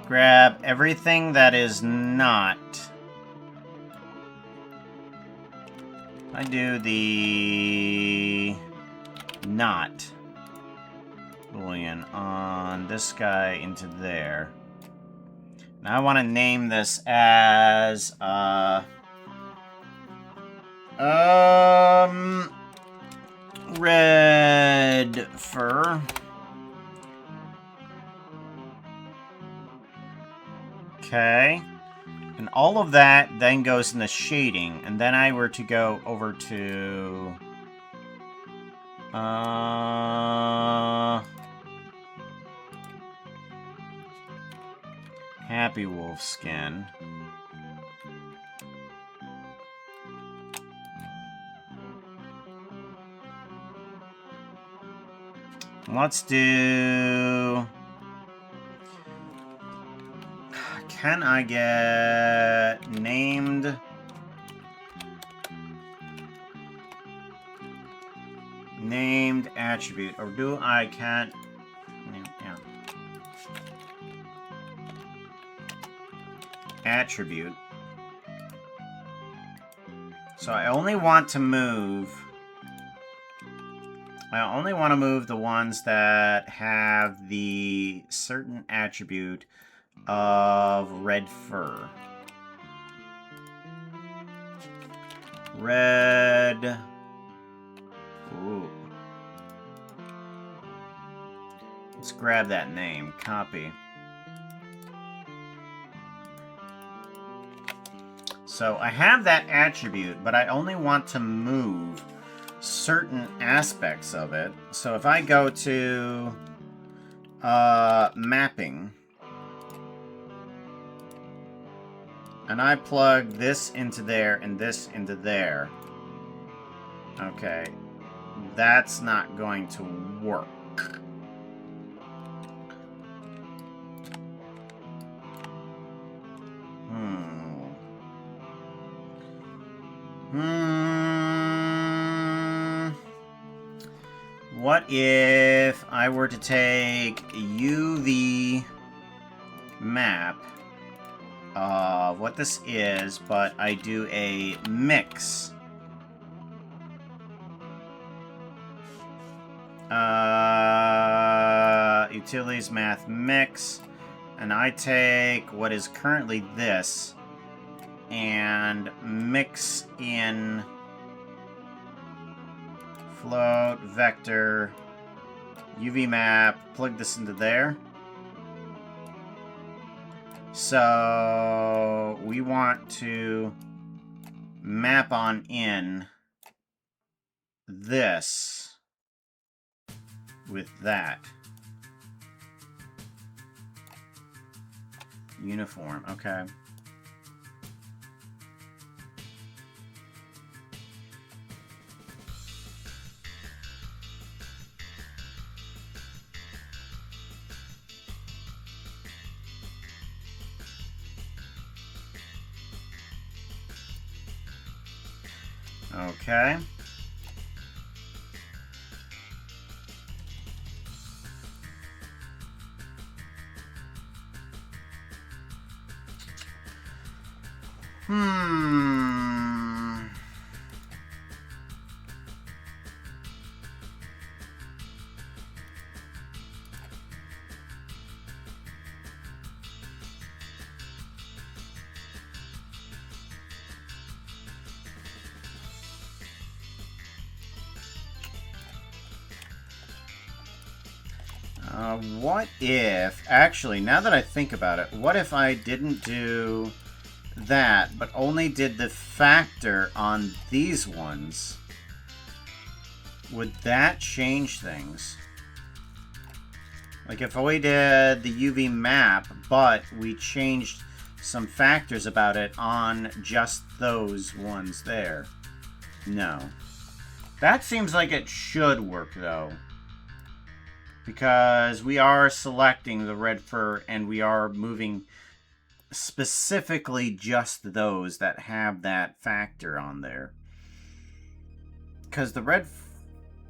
grab everything that is not. I do the not Boolean on this guy into there. Now I want to name this as red fur. Okay. And all of that then goes in the shading, and then I were to go over to Happy Wolf Skin. Let's do... Can I get named attribute, or do I can't? Yeah. Attribute. So I only want to move the ones that have the certain attribute of red fur. Red. Ooh. Let's grab that name. Copy. So I have that attribute, but I only want to move certain aspects of it. So if I go to mapping, and I plug this into there and this into there, okay, that's not going to work. What if I were to take UV map of what this is, but I do a mix. Utilities math mix, and I take what is currently this and mix in float, vector, UV map, plug this into there. So we want to map on in this with that. Uniform, okay. Okay. What if, actually, now that I think about it, what if I didn't do that, but only did the factor on these ones? Would that change things? Like if we did the UV map, but we changed some factors about it on just those ones there. No. That seems like it should work, though. Because we are selecting the red fur, and we are moving specifically just those that have that factor on there. Because the red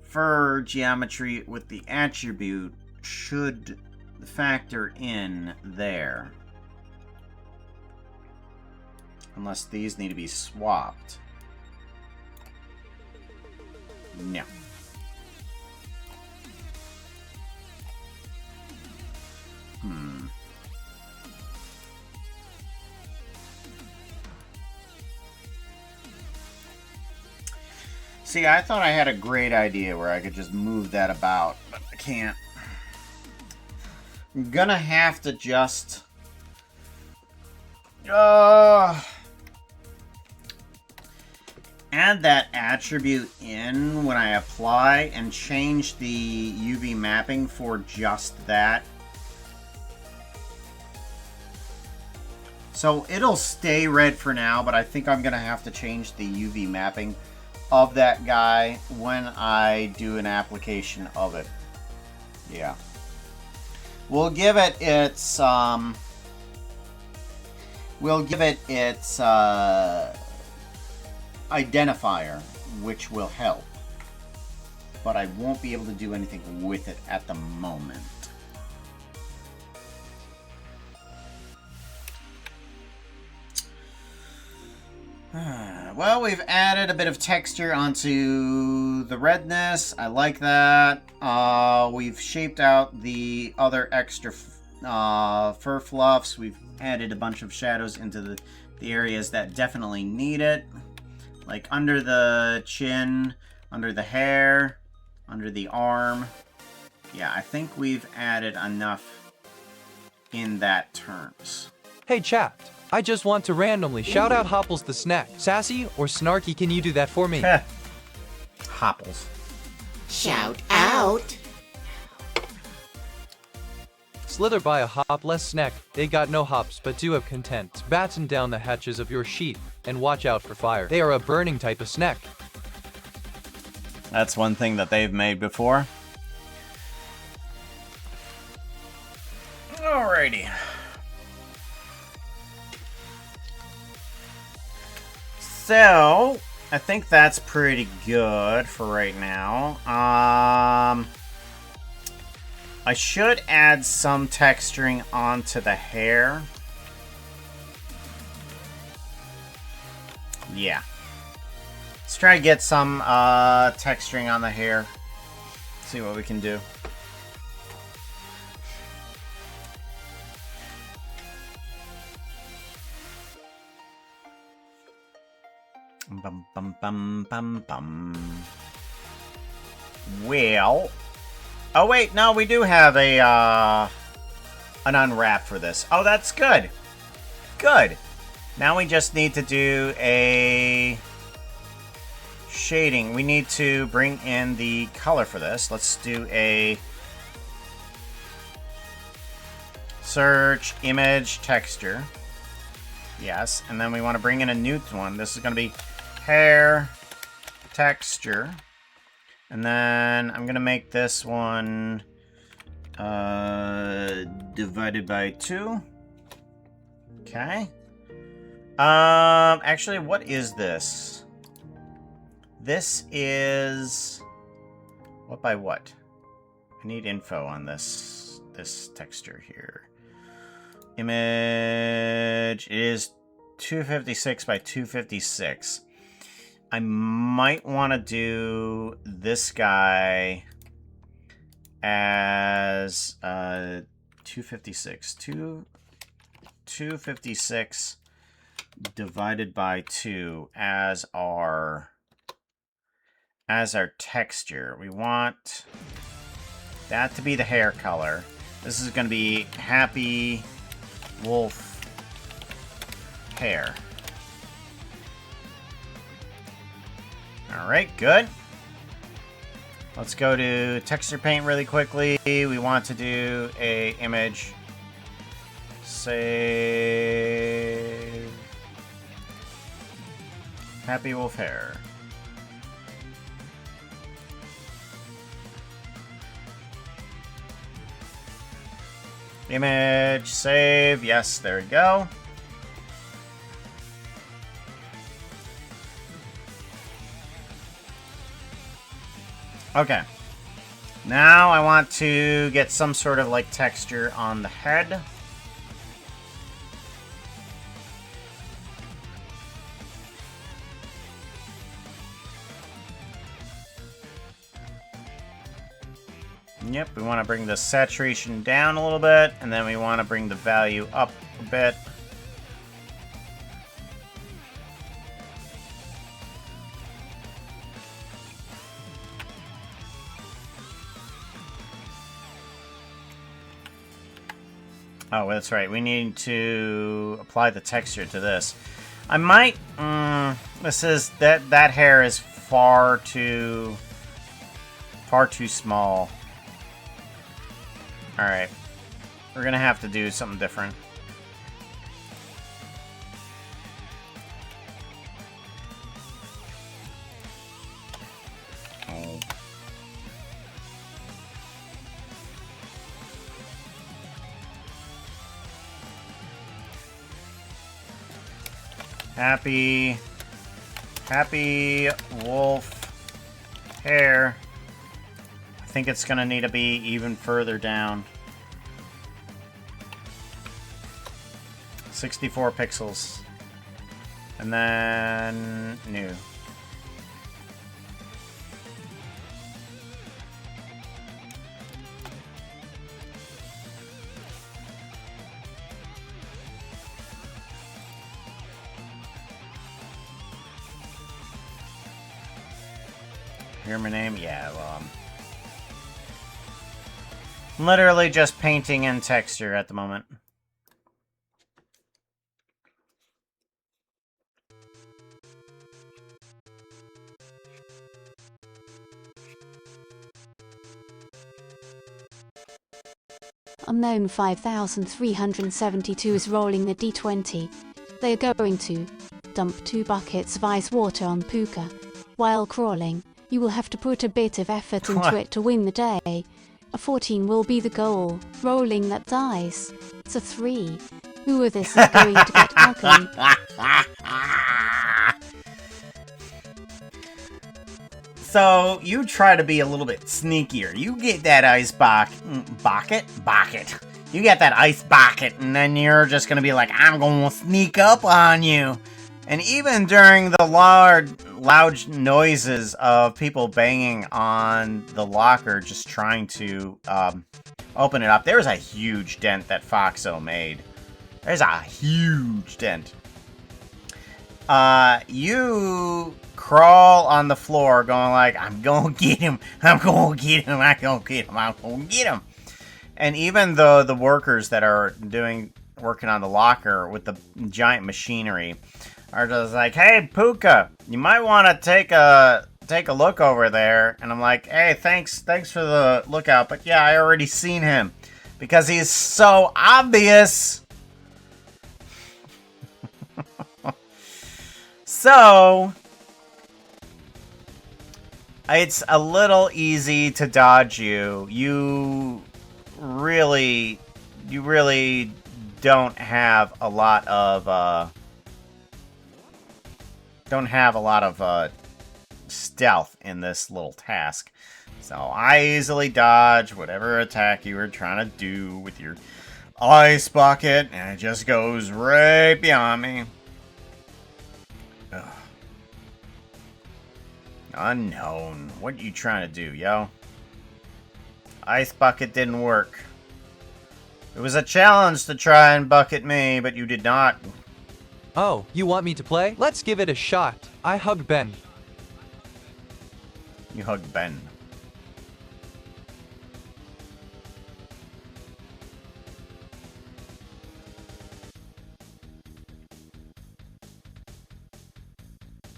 fur geometry with the attribute should factor in there. Unless these need to be swapped. No. See, I thought I had a great idea where I could just move that about, but I can't. I'm gonna have to just... add that attribute in when I apply and change the UV mapping for just that. So it'll stay red for now, but I think I'm gonna have to change the UV mapping of that guy when I do an application of it. Yeah. We'll give it its identifier, which will help. But I won't be able to do anything with it at the moment. Well, we've added a bit of texture onto the redness. I like that. We've shaped out the other extra fur fluffs. We've added a bunch of shadows into the areas that definitely need it. Like under the chin, under the hair, under the arm. Yeah, I think we've added enough in that terms. Hey chat, I just want to randomly shout out Hopples the snack. Sassy or Snarky, can you do that for me? Hopples. Shout out. Slither by a hopless snack. They got no hops but do have content. Batten down the hatches of your sheep and watch out for fire. They are a burning type of snack. That's one thing that they've made before. Alrighty. So, I think that's pretty good for right now. I should add some texturing onto the hair. Yeah. Let's try to get some texturing on the hair. See what we can do. Bum bum bum bum bum. Well, oh wait, no, we do have a an unwrap for this. Oh, that's good. Good. Now we just need to do a shading. We need to bring in the color for this. Let's do a search, image, texture. Yes, and then we want to bring in a new one. This is going to be hair, texture. And then I'm going to make this one divided by 2. Okay. Actually, what is this? This is... What by what? I need info on this texture here. Image is 256 by 256. I might want to do this guy as 256. 256 divided by 2 as our texture. We want that to be the hair color. This is going to be Happy Wolf hair. Alright, good. Let's go to texture paint really quickly. We want to do a image. Save. Happy Wolf hair. Image, save. Yes, there we go. Okay. Now I want to get some sort of like texture on the head. Yep, we want to bring the saturation down a little bit, and then we want to bring the value up a bit. Oh, that's right. We need to apply the texture to this. I might... this is... That hair is far too small. Alright. We're gonna have to do something different. Oh. Happy Wolf hair. I think it's gonna need to be even further down. 64 pixels. And then new. Hear my name? Yeah, well, I'm literally just painting in texture at the moment. Unknown 5372 is rolling the d20. They are going to dump 2 buckets of ice water on Puka. While crawling, you will have to put a bit of effort into it to win the day. A 14 will be the goal. Rolling that dice. It's a 3. Who of this is going to get ugly? So, you try to be a little bit sneakier. You get that ice bucket. You get that ice bucket, and then you're just gonna be like, I'm gonna sneak up on you. And even during the loud noises of people banging on the locker, just trying to open it up, there was a huge dent that Foxo made. There's a huge dent. You crawl on the floor going like, I'm gonna get him, I'm gonna get him, I'm gonna get him, I'm gonna get him. And even though the workers that are doing working on the locker with the giant machinery are just like, hey, Puka, you might want to take a look over there. And I'm like, hey, thanks for the lookout, but yeah, I already seen him because he's so obvious. So it's a little easy to dodge you. You really don't have a lot of stealth in this little task. So I easily dodge whatever attack you were trying to do with your ice bucket, and it just goes right beyond me. Ugh. Unknown. What are you trying to do, yo? Ice bucket didn't work. It was a challenge to try and bucket me, but you did not. Oh, you want me to play? Let's give it a shot. I hug Ben. You hugged Ben.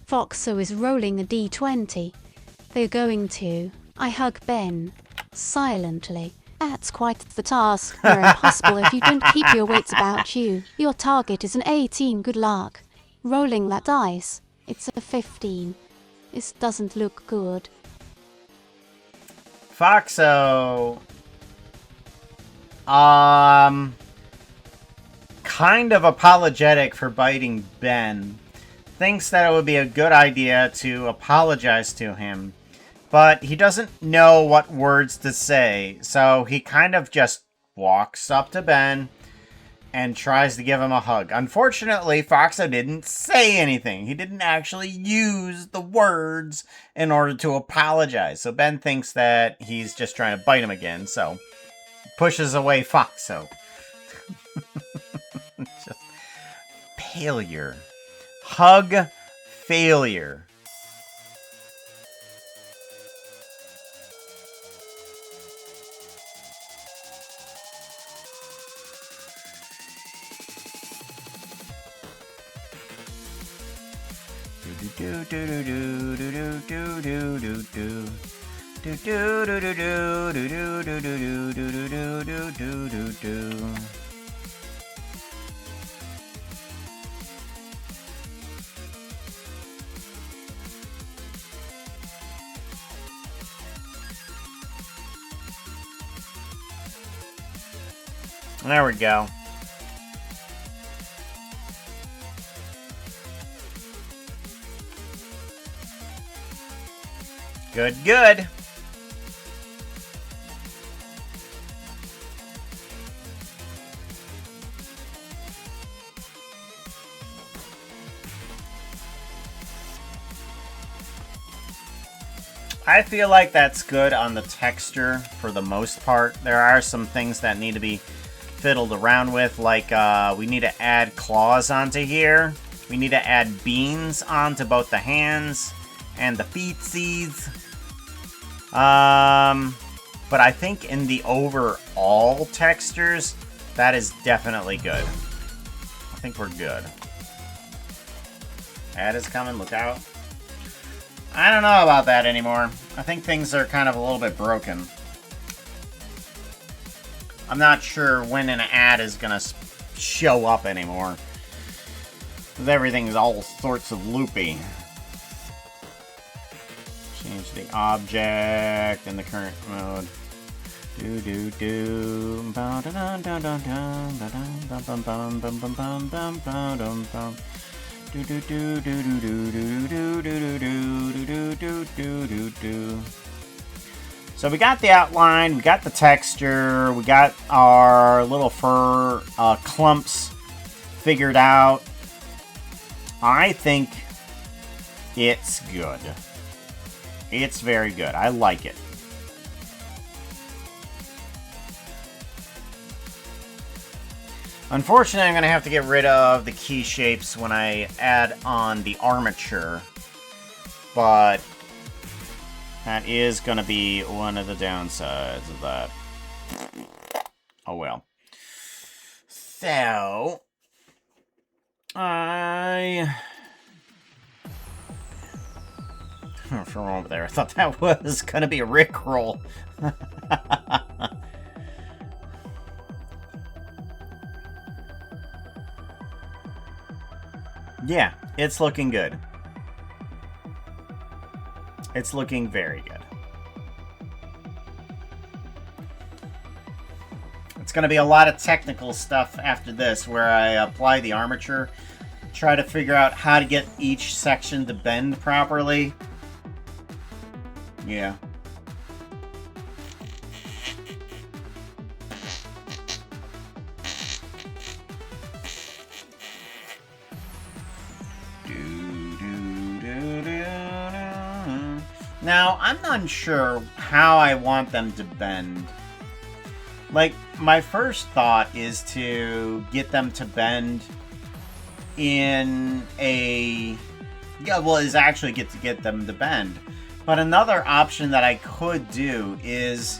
Foxo is rolling a d20. They're going to. I hug Ben. Silently. That's quite the task. They're impossible if you don't keep your wits about you. Your target is an 18. Good luck. Rolling that dice. It's a 15. This doesn't look good. Foxo. Kind of apologetic for biting Ben. Thinks that it would be a good idea to apologize to him, but he doesn't know what words to say, so he kind of just walks up to Ben and tries to give him a hug. Unfortunately, Foxo didn't say anything. He didn't actually use the words in order to apologize, so Ben thinks that he's just trying to bite him again, so pushes away Foxo. Just failure. Hug failure. There we go. Good, good. I feel like that's good on the texture for the most part. There are some things that need to be fiddled around with, like we need to add claws onto here. We need to add beans onto both the hands and the feetsies. But I think in the overall textures, that is definitely good. I think we're good. Ad is coming, look out. I don't know about that anymore. I think things are kind of a little bit broken. I'm not sure when an ad is gonna show up anymore. Because everything's all sorts of loopy. Change the object in the current mode. Do do do. Do do do do do do do do do do do do. So we got the outline, we got the texture, we got our little fur clumps figured out. I think it's good. It's very good. I like it. Unfortunately, I'm going to have to get rid of the key shapes when I add on the armature. But that is going to be one of the downsides of that. Oh well. So, I... From over there, I thought that was gonna be a Rickroll. Yeah, it's looking good. It's looking very good. It's going to be a lot of technical stuff after this, where I apply the armature, try to figure out how to get each section to bend properly. Yeah. Now, I'm not sure how I want them to bend. Like, my first thought is to get them to bend in a... Yeah, well, is actually get them to bend. But another option that I could do is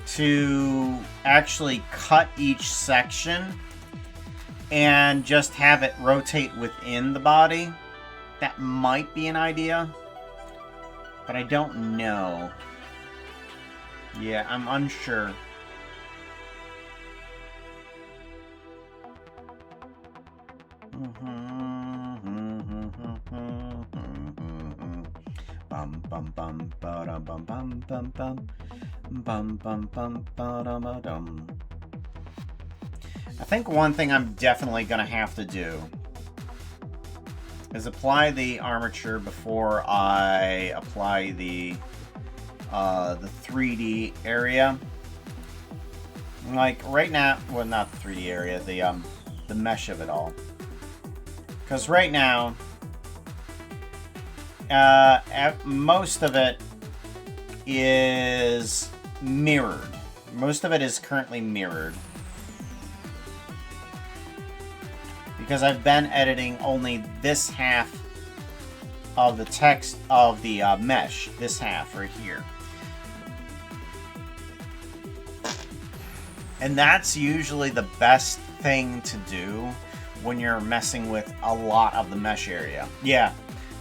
to actually cut each section and just have it rotate within the body. That might be an idea. But I don't know. Yeah, I'm unsure. Bum bum bum ba bum bum bum bum bum bum bum ba dum. I think one thing I'm definitely gonna have to do is apply the armature before I apply the 3D area. Like right now, well, not the 3D area, the mesh of it all. Because right now, most of it is mirrored. Most of it is currently mirrored. Because I've been editing only this half of the text of the mesh. This half right here. And that's usually the best thing to do when you're messing with a lot of the mesh area. Yeah,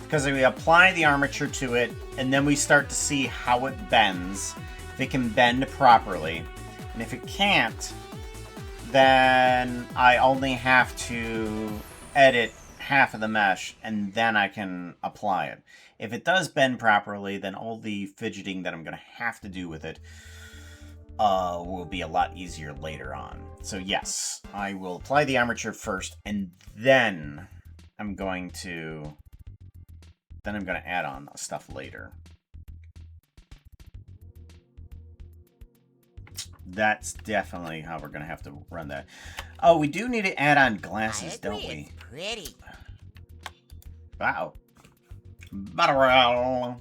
because we apply the armature to it, and then we start to see how it bends, if it can bend properly. And if it can't, then I only have to edit half of the mesh, and then I can apply it. If it does bend properly, then all the fidgeting that I'm going to have to do with it will be a lot easier later on. So yes, I will apply the armature first, and then I'm going to add on stuff later. That's definitely how we're going to have to run that. Oh, we do need to add on glasses, don't we? It's pretty. Wow. Battle Royale.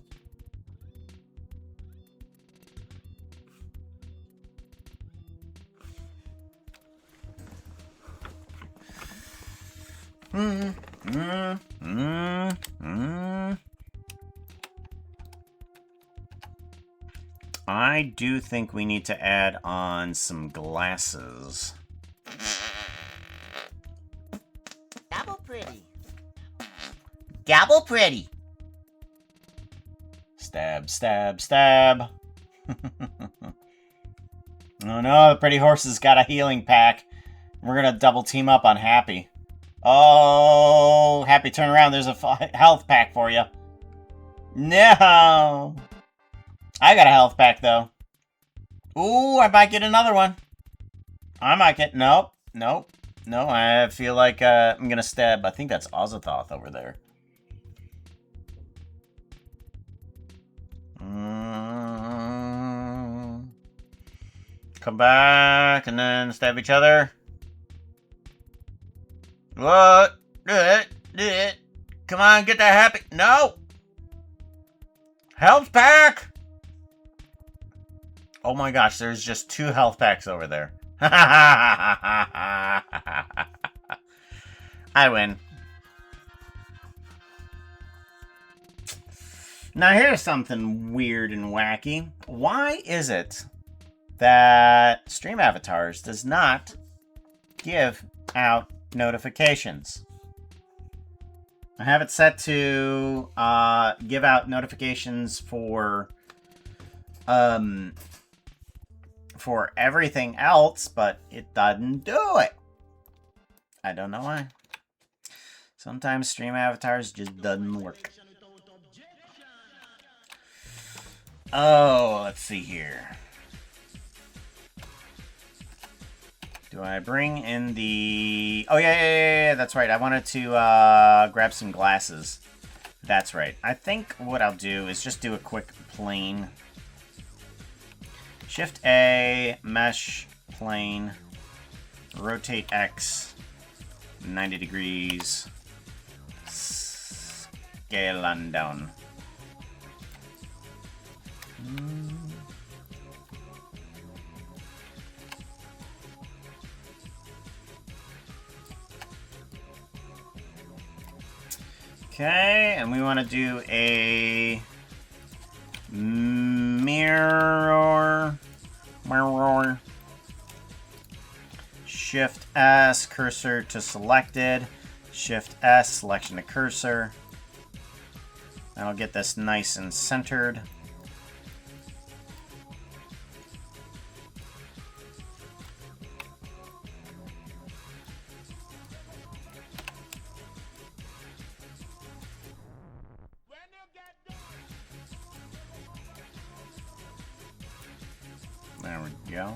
I do think we need to add on some glasses. Gabble pretty. Gabble pretty. Stab, stab, stab. Oh no, the pretty horse has got a healing pack. We're gonna double team up on Happy. Oh, Happy, turn around. There's a health pack for you. No. I got a health pack, though. Ooh, I might get another one. I might get... Nope. Nope. No, I feel like I'm going to stab. I think that's Azathoth over there. Come back and then stab each other. What? Do it. Do it. Come on, get that Happy. No. Health pack. Oh my gosh, there's just 2 health packs over there. I win. Now here's something weird and wacky. Why is it that Stream Avatars does not give out notifications. I have it set to give out notifications for everything else, but it doesn't do it. I don't know why. Sometimes stream avatars just doesn't work. Oh, let's see here. Do I bring in the... Oh, yeah, that's right. I wanted to grab some glasses. That's right. I think what I'll do is just do a quick plane. Shift A, mesh, plane, rotate X, 90 degrees, scale on down. Okay, and we want to do a mirror. Shift S, cursor to selected. Shift S, selection to cursor. That'll get this nice and centered. There we go.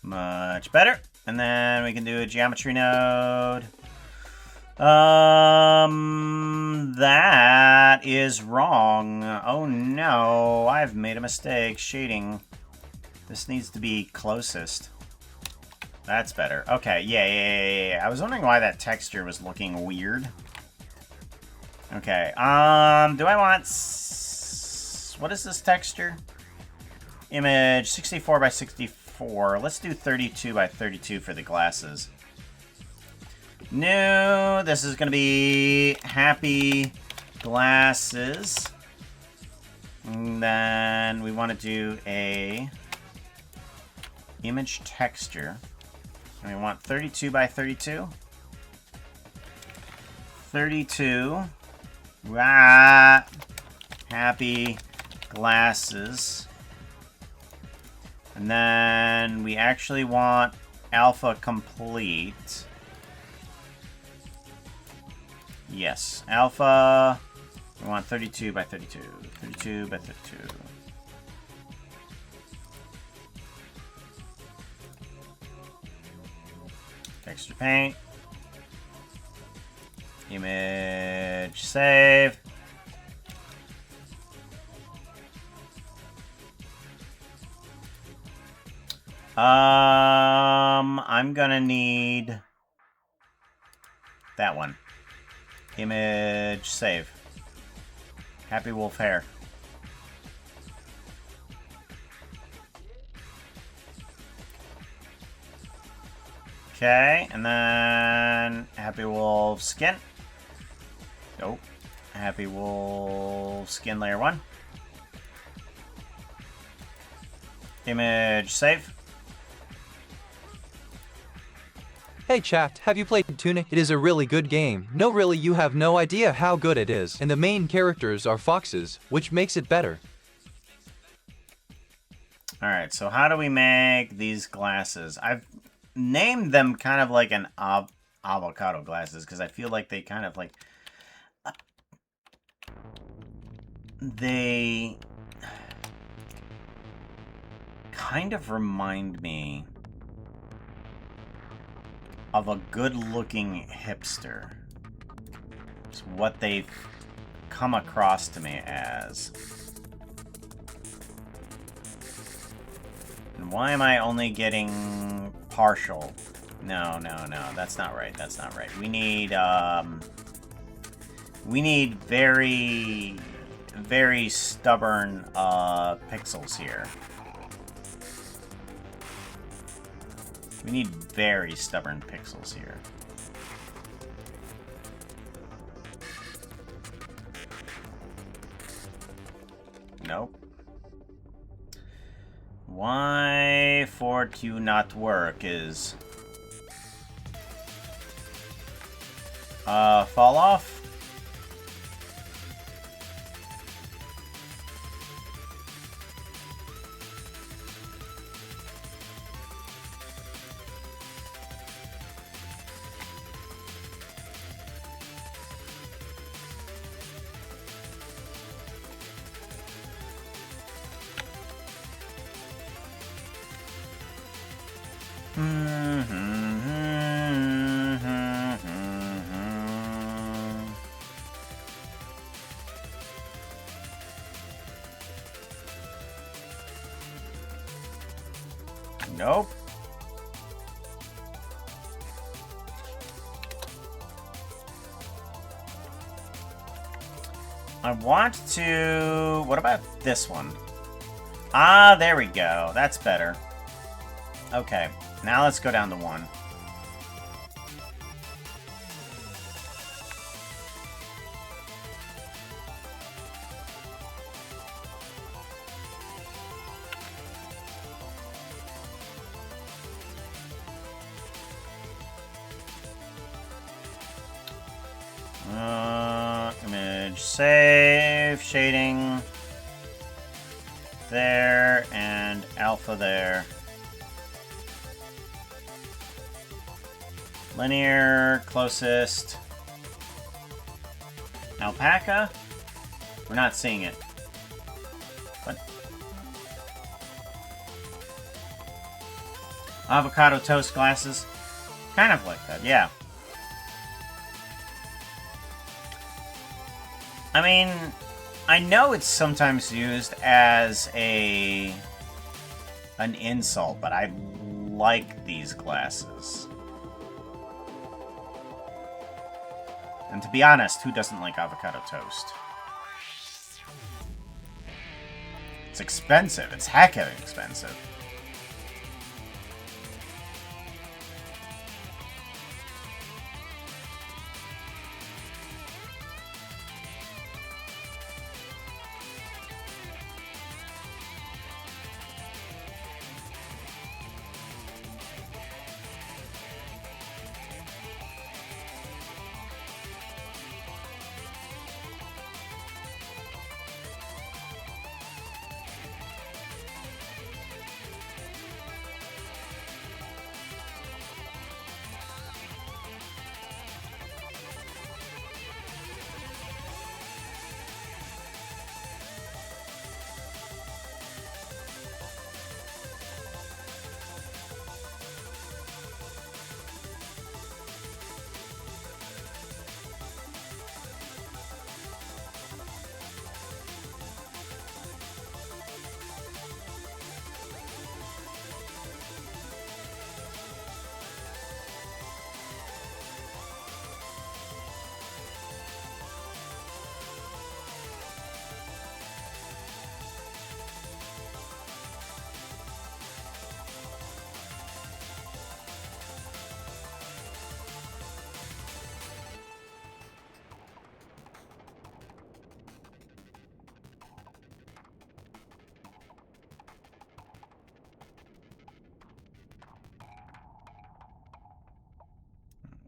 Much better. And then we can do a geometry node. That is wrong. Oh no, I've made a mistake shading. This needs to be closest. That's better. Okay, yeah. I was wondering why that texture was looking weird. Okay, do I want... What is this texture? Image 64 by 64. Let's do 32 by 32 for the glasses. No, this is going to be happy glasses. And then we want to do a image texture. And we want 32 by 32. 32. Right. Happy glasses. And then we actually want alpha complete. Yes, alpha. We want 32 by 32. 32 by 32. Texture paint. Image save. I'm gonna need that one. Image save. Happy wolf hair. Okay, and then happy wolf skin. Nope. Happy wolf skin layer 1. Image save. Hey chat, have you played Tunic? It is a really good game. No, really, you have no idea how good it is. And the main characters are foxes, which makes it better. Alright, so how do we make these glasses? I've named them kind of like an avocado glasses, because I feel like they kind of like... They... kind of remind me of a good-looking hipster. It's what they've come across to me as. And why am I only getting partial? No, that's not right. That's not right. We need very, very stubborn pixels here. We need very stubborn pixels here. Nope. Why way for it to not work is... fall off? Nope. I want to... What about this one? Ah, there we go. That's better. Okay, now let's go down to 1. Image save, shading there, and alpha there. Linear, closest. Alpaca? We're not seeing it. What? Avocado toast glasses? Kind of like that, yeah. I mean, I know it's sometimes used as an insult, but I like these glasses. And to be honest, who doesn't like avocado toast? It's expensive. It's heckin' expensive.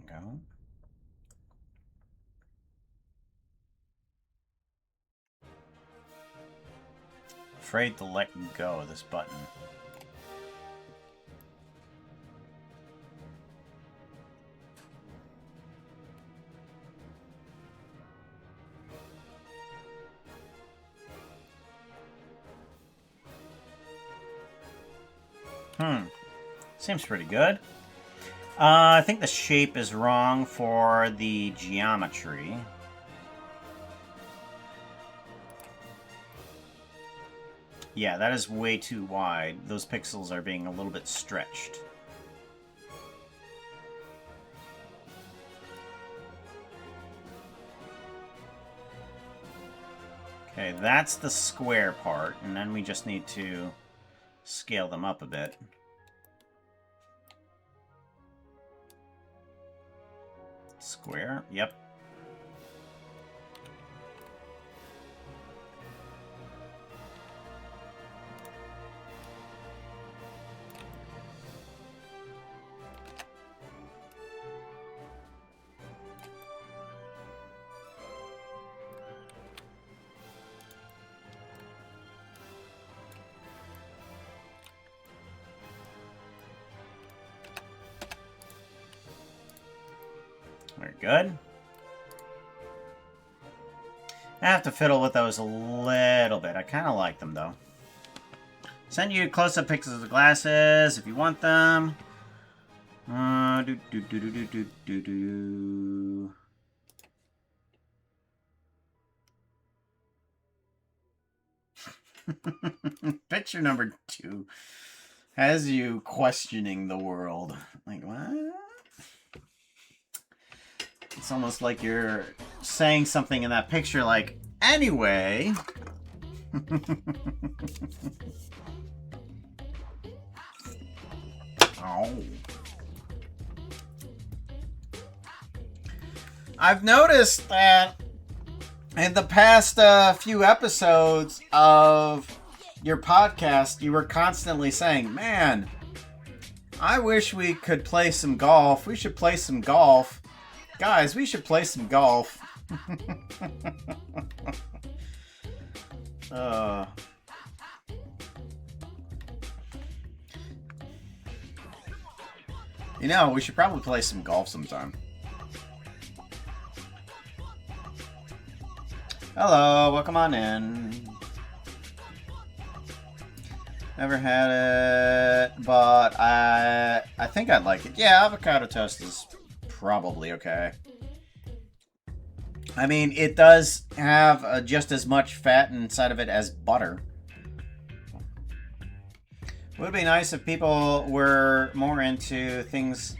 Go. Afraid to let go of this button. Seems pretty good. I think the shape is wrong for the geometry. Yeah, that is way too wide. Those pixels are being a little bit stretched. Okay, that's the square part, and then we just need to scale them up a bit. Square, yep. Good. I have to fiddle with those a little bit. I kind of like them, though. Send you close-up pics of the glasses if you want them. Picture number 2 has you questioning the world. Like, what? It's almost like you're saying something in that picture like, anyway. Oh. I've noticed that in the past few episodes of your podcast, you were constantly saying, man, I wish we could play some golf. We should play some golf. Guys, we should play some golf. You know, we should probably play some golf sometime. Hello, welcome on in. Never had it, but I think I'd like it. Yeah, avocado toast is probably okay. I mean, it does have just as much fat inside of it as butter. Would be nice if people were more into things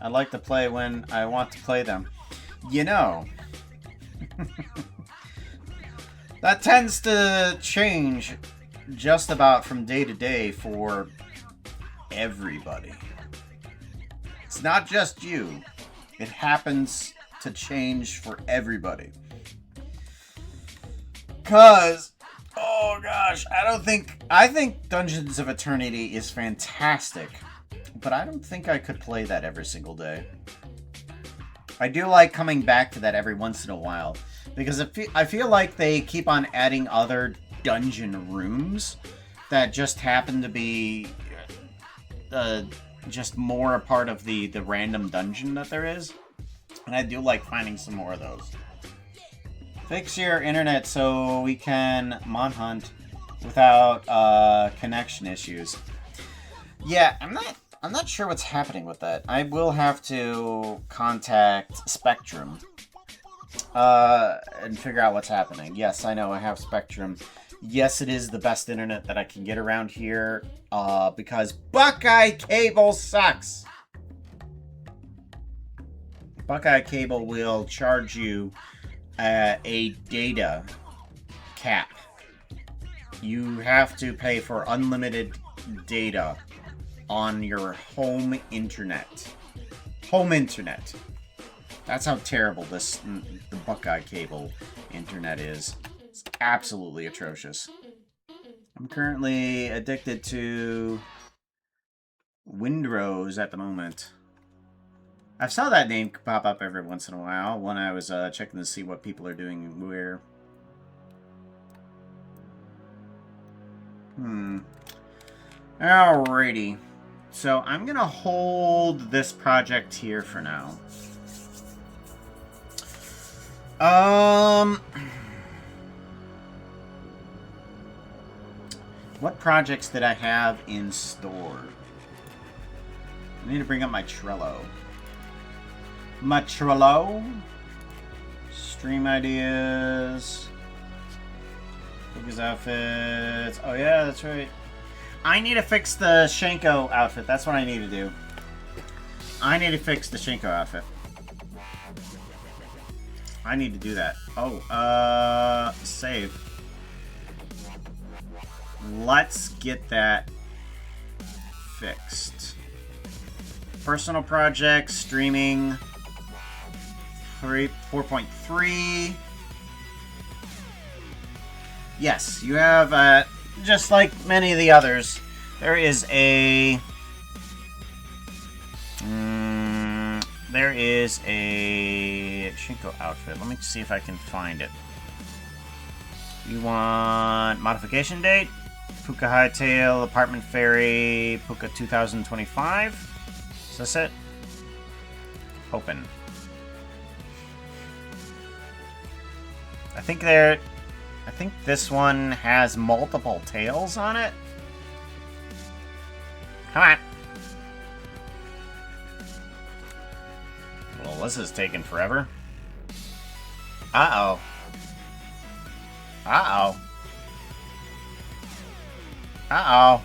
I like to play when I want to play them. You know, that tends to change just about from day to day for everybody. It's not just you. It happens to change for everybody. 'Cause, oh gosh, I think Dungeons of Eternity is fantastic, but I don't think I could play that every single day. I do like coming back to that every once in a while, because I feel like they keep on adding other dungeon rooms that just happen to be just more a part of the random dungeon that there is. And I do like finding some more of those. Fix your internet so we can mon hunt without connection issues. Yeah, I'm not sure what's happening with that. I will have to contact Spectrum and figure out what's happening. Yes, I know I have Spectrum. Yes, it is the best internet that I can get around here because Buckeye Cable sucks. Buckeye Cable will charge you a data cap. You have to pay for unlimited data on your home internet. Home internet. That's how terrible the Buckeye Cable internet is. It's absolutely atrocious. I'm currently addicted to Windrose at the moment. I saw that name pop up every once in a while when I was checking to see what people are doing where. Alrighty. So I'm going to hold this project here for now. What projects did I have in store? I need to bring up my Trello. My Trello. Stream ideas. Focus outfits. Oh yeah, that's right. I need to fix the Shenko outfit. That's what I need to do. I need to fix the Shenko outfit. I need to do that. Oh, save. Let's get that fixed. Personal projects, streaming, 4.3. Yes, you have, just like many of the others, there is a... there is a Shinko outfit. Let me see if I can find it. You want modification date? Puka Hightail, Apartment Fairy, Puka 2025. Is this it? Open. I think this one has multiple tails on it. Come on. Well, this is taking forever. Uh-oh. Uh-oh. Uh-oh.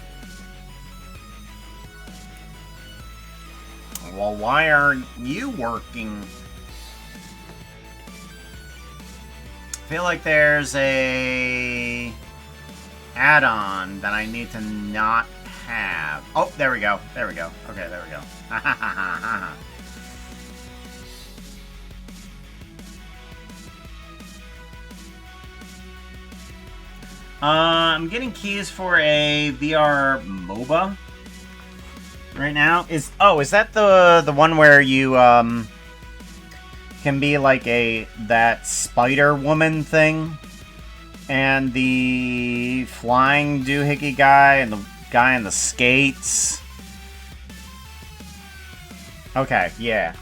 Well, why aren't you working? I feel like there's a add-on that I need to not have. Oh, there we go. There we go. Okay, there we go. I'm getting keys for a VR MOBA right now. Is that the one where you can be like that Spider Woman thing, and the flying doohickey guy and the guy in the skates? Okay, yeah.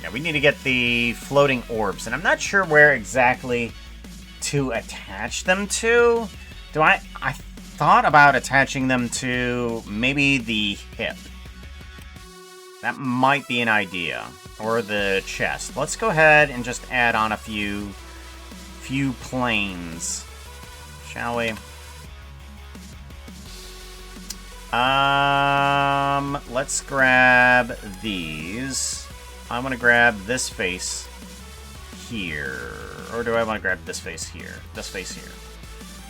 Yeah, we need to get the floating orbs, and I'm not sure where exactly to attach them to. I thought about attaching them to maybe the hip. That might be an idea. Or the chest. Let's go ahead and just add on a few planes. Shall we? Let's grab these. I want to grab this face here. Or do I want to grab this face here? This face here.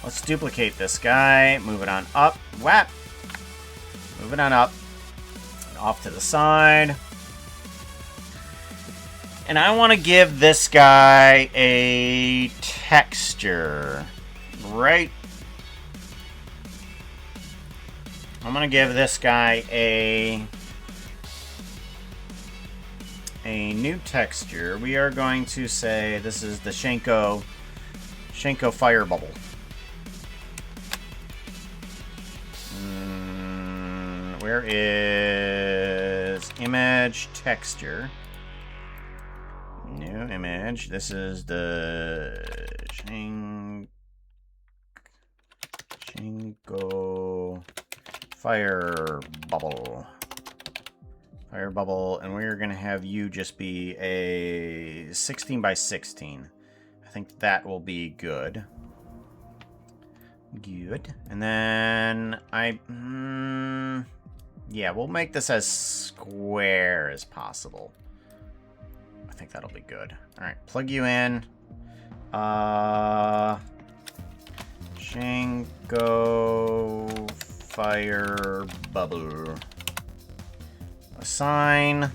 Let's duplicate this guy. Move it on up. Whap! Move it on up. Off to the side. And I want to give this guy a texture. Right. I'm going to give this guy a new texture. We are going to say this is the Shenko fire bubble. Where is image texture? New image. This is the Shenko fire bubble. Fire bubble, and we're gonna have you just be a 16 by 16. I think that will be good. Good. And then yeah, we'll make this as square as possible. I think that'll be good. Alright, plug you in. Shenko fire bubble. Assign.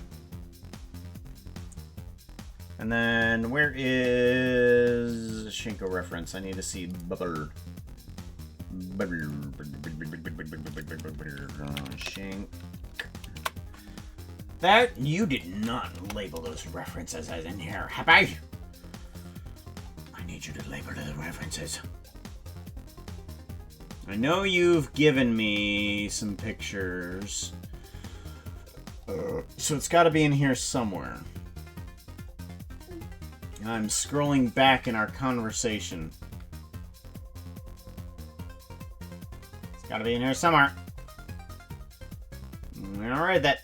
And then where is Shenko reference? I need to see bubble. Shenk. That you did not label those references as in here, have I? I need you to label the references. I know you've given me some pictures. So it's got to be in here somewhere. I'm scrolling back in our conversation. It's got to be in here somewhere. Where read that?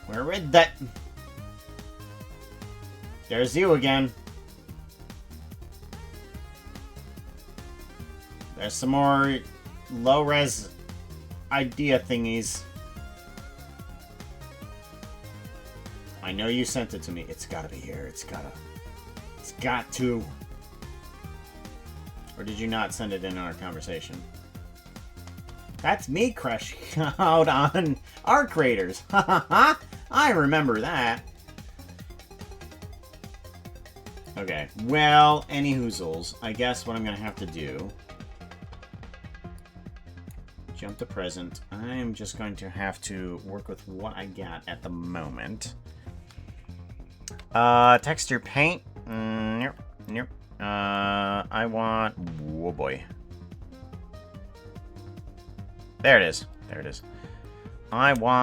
Where read that? There's you again. There's some more low-res idea thingies. I know you sent it to me. It's gotta be here. It's got to. Or did you not send it in our conversation? That's me crushing out on our creators. Ha ha ha! I remember that. Okay, well, any hoozles. I guess what I'm gonna have to do... Jump to present. I'm just going to have to work with what I got at the moment. Texture paint. Nope. Nope. I want... Oh boy. There it is. There it is. I want...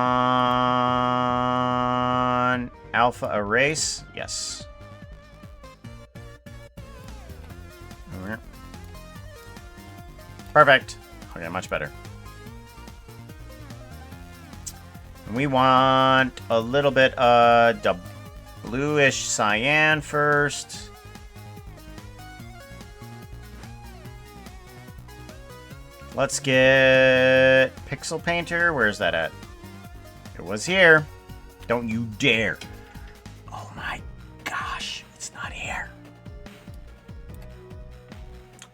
alpha erase. Yes. Perfect. Okay, much better. And we want a little bit of bluish cyan first. Let's get Pixel Painter. Where's that at? It was here. Don't you dare. Oh my gosh, it's not here.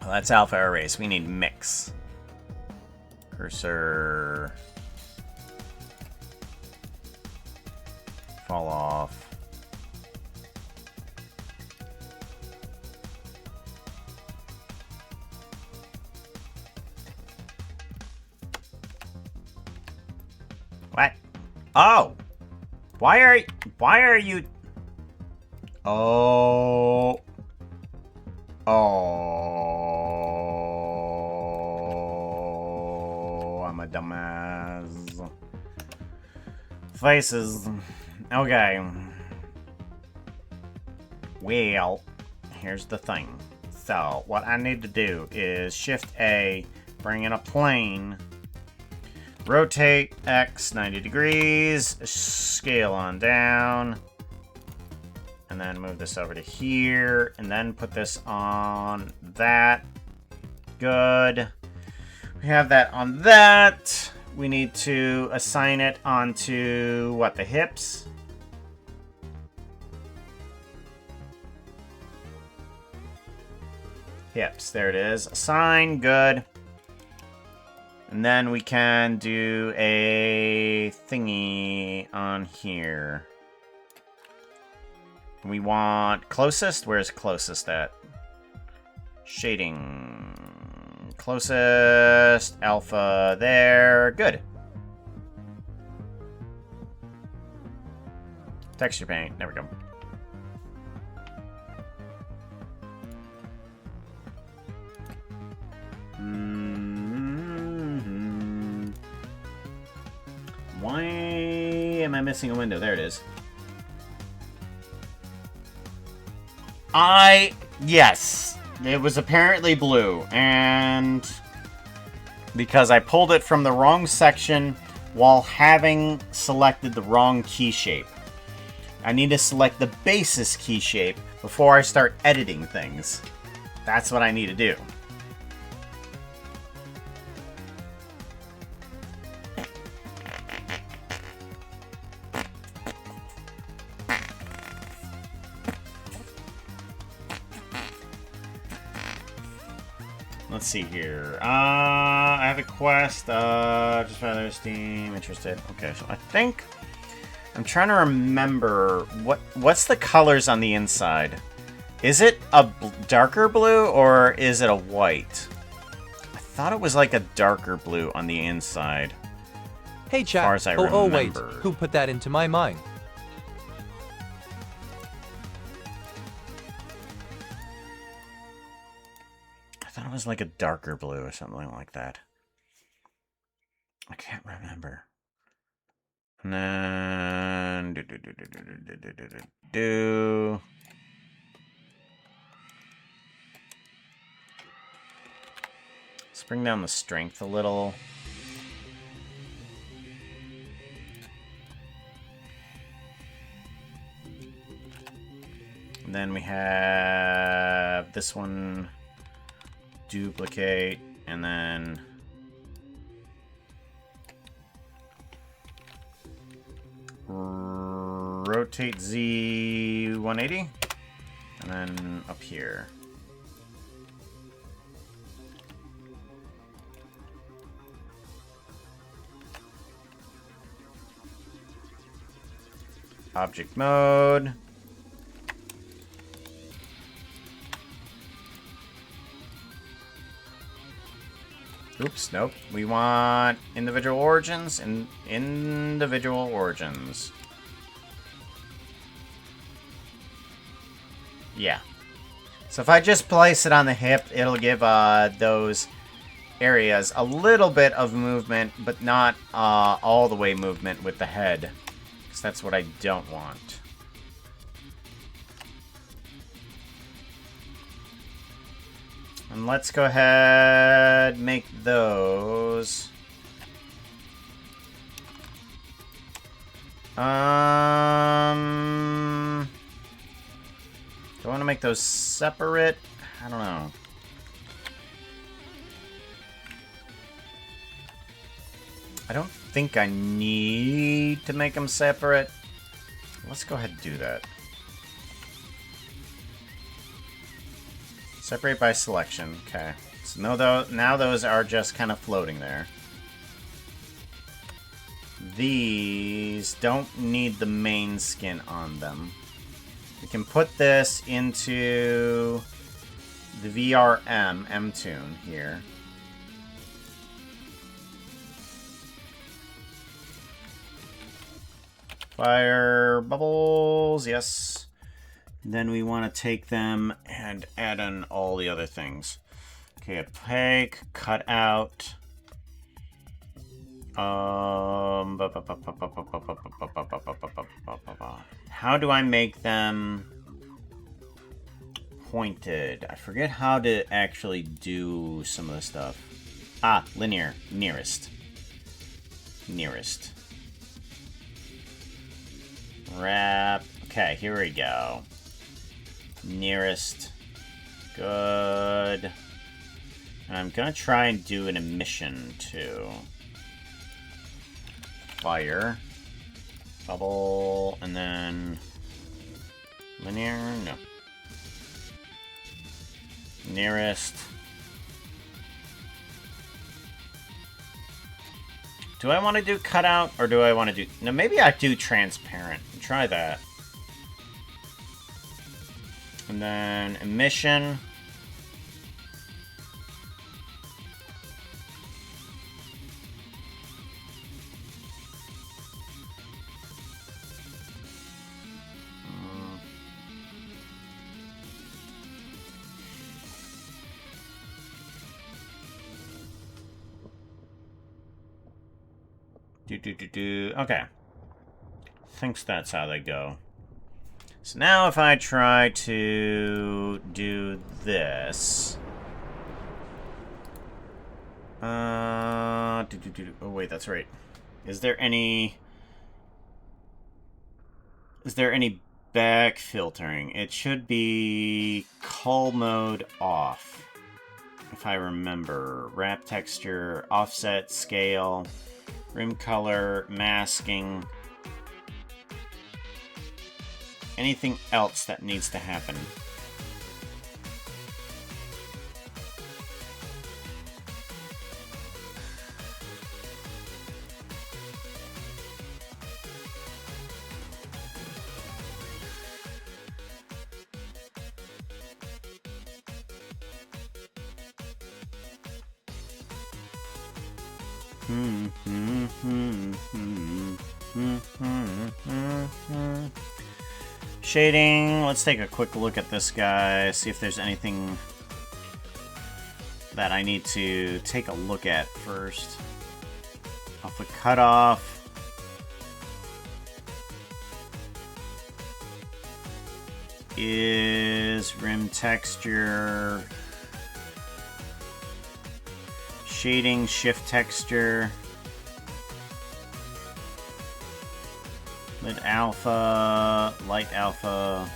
Well, that's alpha erase. We need mix. Cursor. Fall off. What? Oh! Why are you... Oh... Oh... I'm a dumbass. Faces. Okay. Well, here's the thing. So, what I need to do is Shift A, bring in a plane, rotate X 90 degrees, scale on down, and then move this over to here, and then put this on that. Good. We have that on that. We need to assign it onto, what, the hips? Hips, there it is. Assign, good. And then we can do a thingy on here. We want closest. Where's closest at? Shading. Closest. Alpha there. Good. Texture paint. There we go. Why am I missing a window? There it is. Yes. It was apparently blue, and because I pulled it from the wrong section while having selected the wrong key shape. I need to select the basis key shape before I start editing things. That's what I need to do. Let's see here. I have a quest. Just rather Steam. Interested. Okay, so I think I'm trying to remember what's the colors on the inside. Is it a darker blue or is it a white? I thought it was like a darker blue on the inside. Hey, chat. As far as I oh, wait. remember. Who put that into my mind? I thought it was like a darker blue or something like that. I can't remember. And then let's bring down the strength a little. And then we have this one. Duplicate, and then rotate Z 180, and then up here. Object mode. Oops, nope. We want individual origins and individual origins. Yeah. So if I just place it on the hip, it'll give those areas a little bit of movement, but not all the way movement with the head. Because that's what I don't want. And let's go ahead make those. Do I want to make those separate? I don't know. I don't think I need to make them separate. Let's go ahead and do that. Separate by selection. Okay. So now those are just kind of floating there. These don't need the main skin on them. We can put this into the VRM M-Tune here. Fire bubbles, yes. Then we want to take them and add in all the other things. Okay, opaque, cut out. How do I make them pointed? I forget how to actually do some of the stuff. Ah, linear, nearest. Nearest. Wrap. Okay, here we go. Nearest. Good. And I'm gonna try and do an emission too. Fire. Bubble. And then... linear? No. Nearest. Do I want to do cutout, or do I want to do... no, maybe I do transparent. Try that. And then emission. Okay. Thinks that's how they go. So now if I try to do this... oh wait, that's right. Is there any back filtering? It should be cull mode off, if I remember. Wrap texture, offset, scale, rim color, masking. Anything else that needs to happen? Shading, let's take a quick look at this guy, see if there's anything that I need to take a look at first. Off the cutoff. Is rim texture. Shading, shift texture. Mid alpha, light alpha.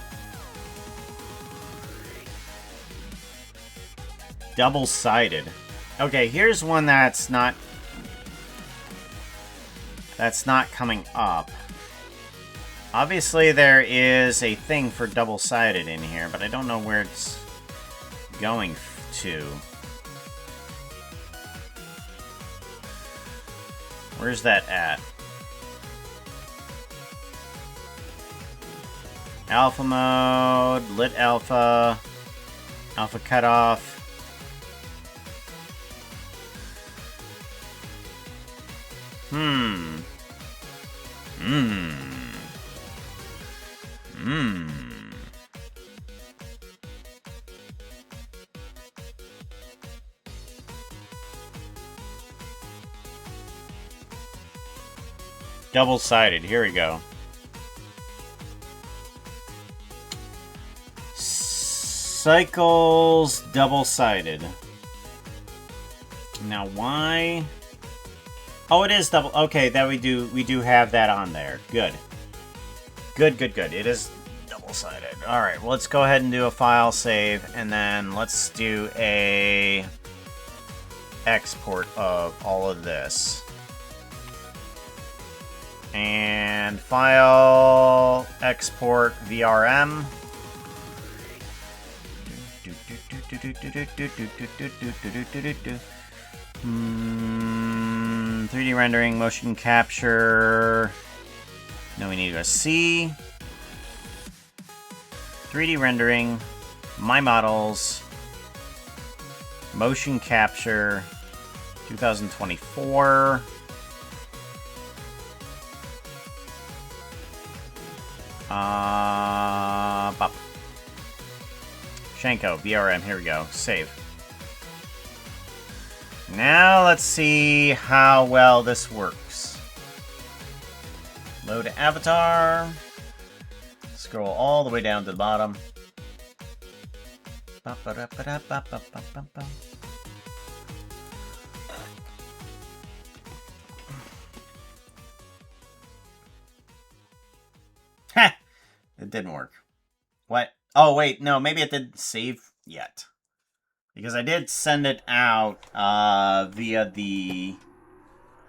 Double-sided. Okay, here's one that's not coming up. Obviously there is a thing for double-sided in here, but I don't know where it's going to. Where's that at? Alpha mode, lit alpha, alpha cutoff. Double-sided, here we go. Cycles double-sided. Now why? Oh, it is double. Okay, that we do have that on there. Good. Good. It is double-sided. All right, well, let's go ahead and do a file save, and then let's do a export of all of this. And file export VRM. 3D rendering, motion capture. No, we need to go C. 3D rendering, my models, motion capture, 2024. Bop. Shenko, VRM, here we go. Save. Now let's see how well this works. Load avatar. Scroll all the way down to the bottom. Ha! It didn't work. What? Oh, wait, no, maybe it didn't save yet. Because I did send it out via the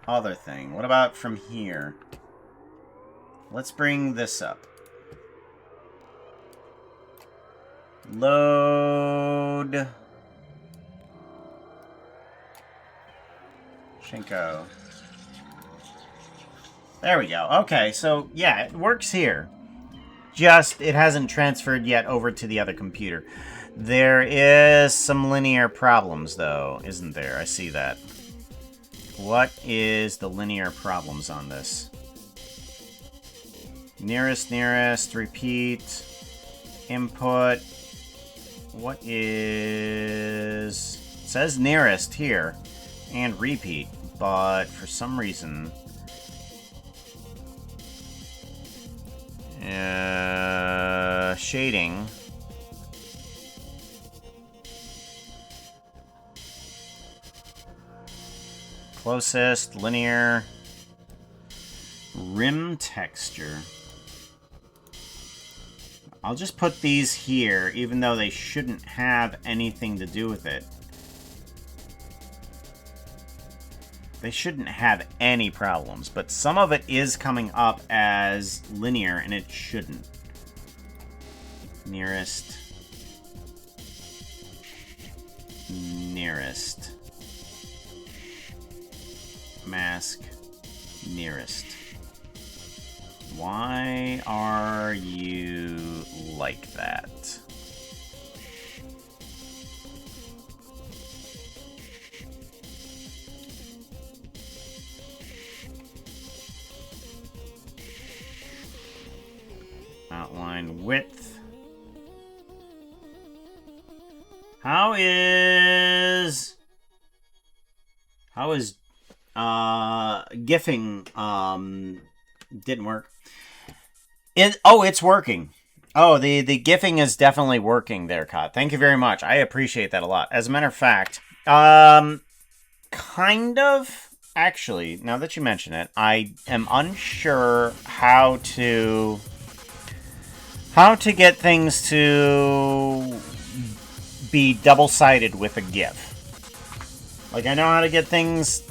other thing. What about from here? Let's bring this up. Load. Shinko. There we go. Okay, so yeah, it works here. Just, it hasn't transferred yet over to the other computer. There is some linear problems, though, isn't there? I see that. What is the linear problems on this? Nearest, repeat, input. What is... It says nearest here, and repeat, but for some reason... shading. Closest, linear, rim texture. I'll just put these here, even though they shouldn't have anything to do with it. They shouldn't have any problems, but some of it is coming up as linear, and it shouldn't. Nearest. Nearest. Mask. Nearest. Why are you like that? Outline width. How is GIFing didn't work. It's working. Oh, the GIFing is definitely working there, Cod. Thank you very much. I appreciate that a lot. As a matter of fact, kind of, actually, now that you mention it, I am unsure how to get things to be double-sided with a GIF. Like, I know how to get things,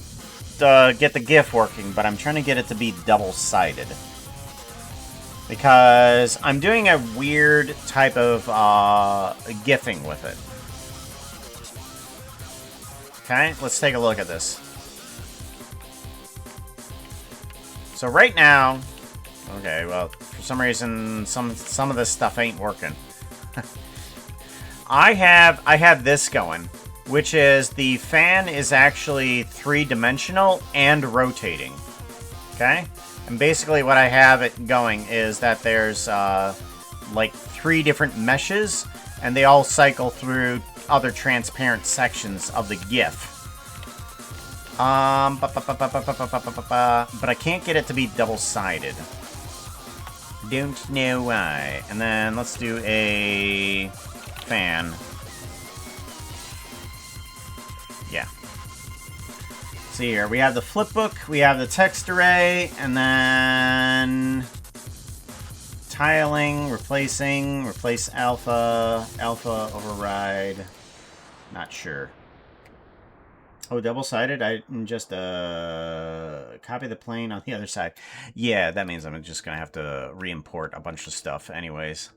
get the GIF working, but I'm trying to get it to be double-sided. Because I'm doing a weird type of GIFing with it. Okay, let's take a look at this. So right now, okay, well, for some reason, some of this stuff ain't working. I have this going, which is the fan is actually 3-dimensional and rotating. Okay? And basically what I have it going is that there's like 3 different meshes, and they all cycle through other transparent sections of the GIF. But I can't get it to be double-sided. Don't know why. And then let's do a fan. Yeah. See here, we have the flipbook, we have the text array, and then tiling, replace alpha, alpha override. Not sure. Oh, double-sided? I just copy the plane on the other side. Yeah, that means I'm just gonna have to re-import a bunch of stuff anyways.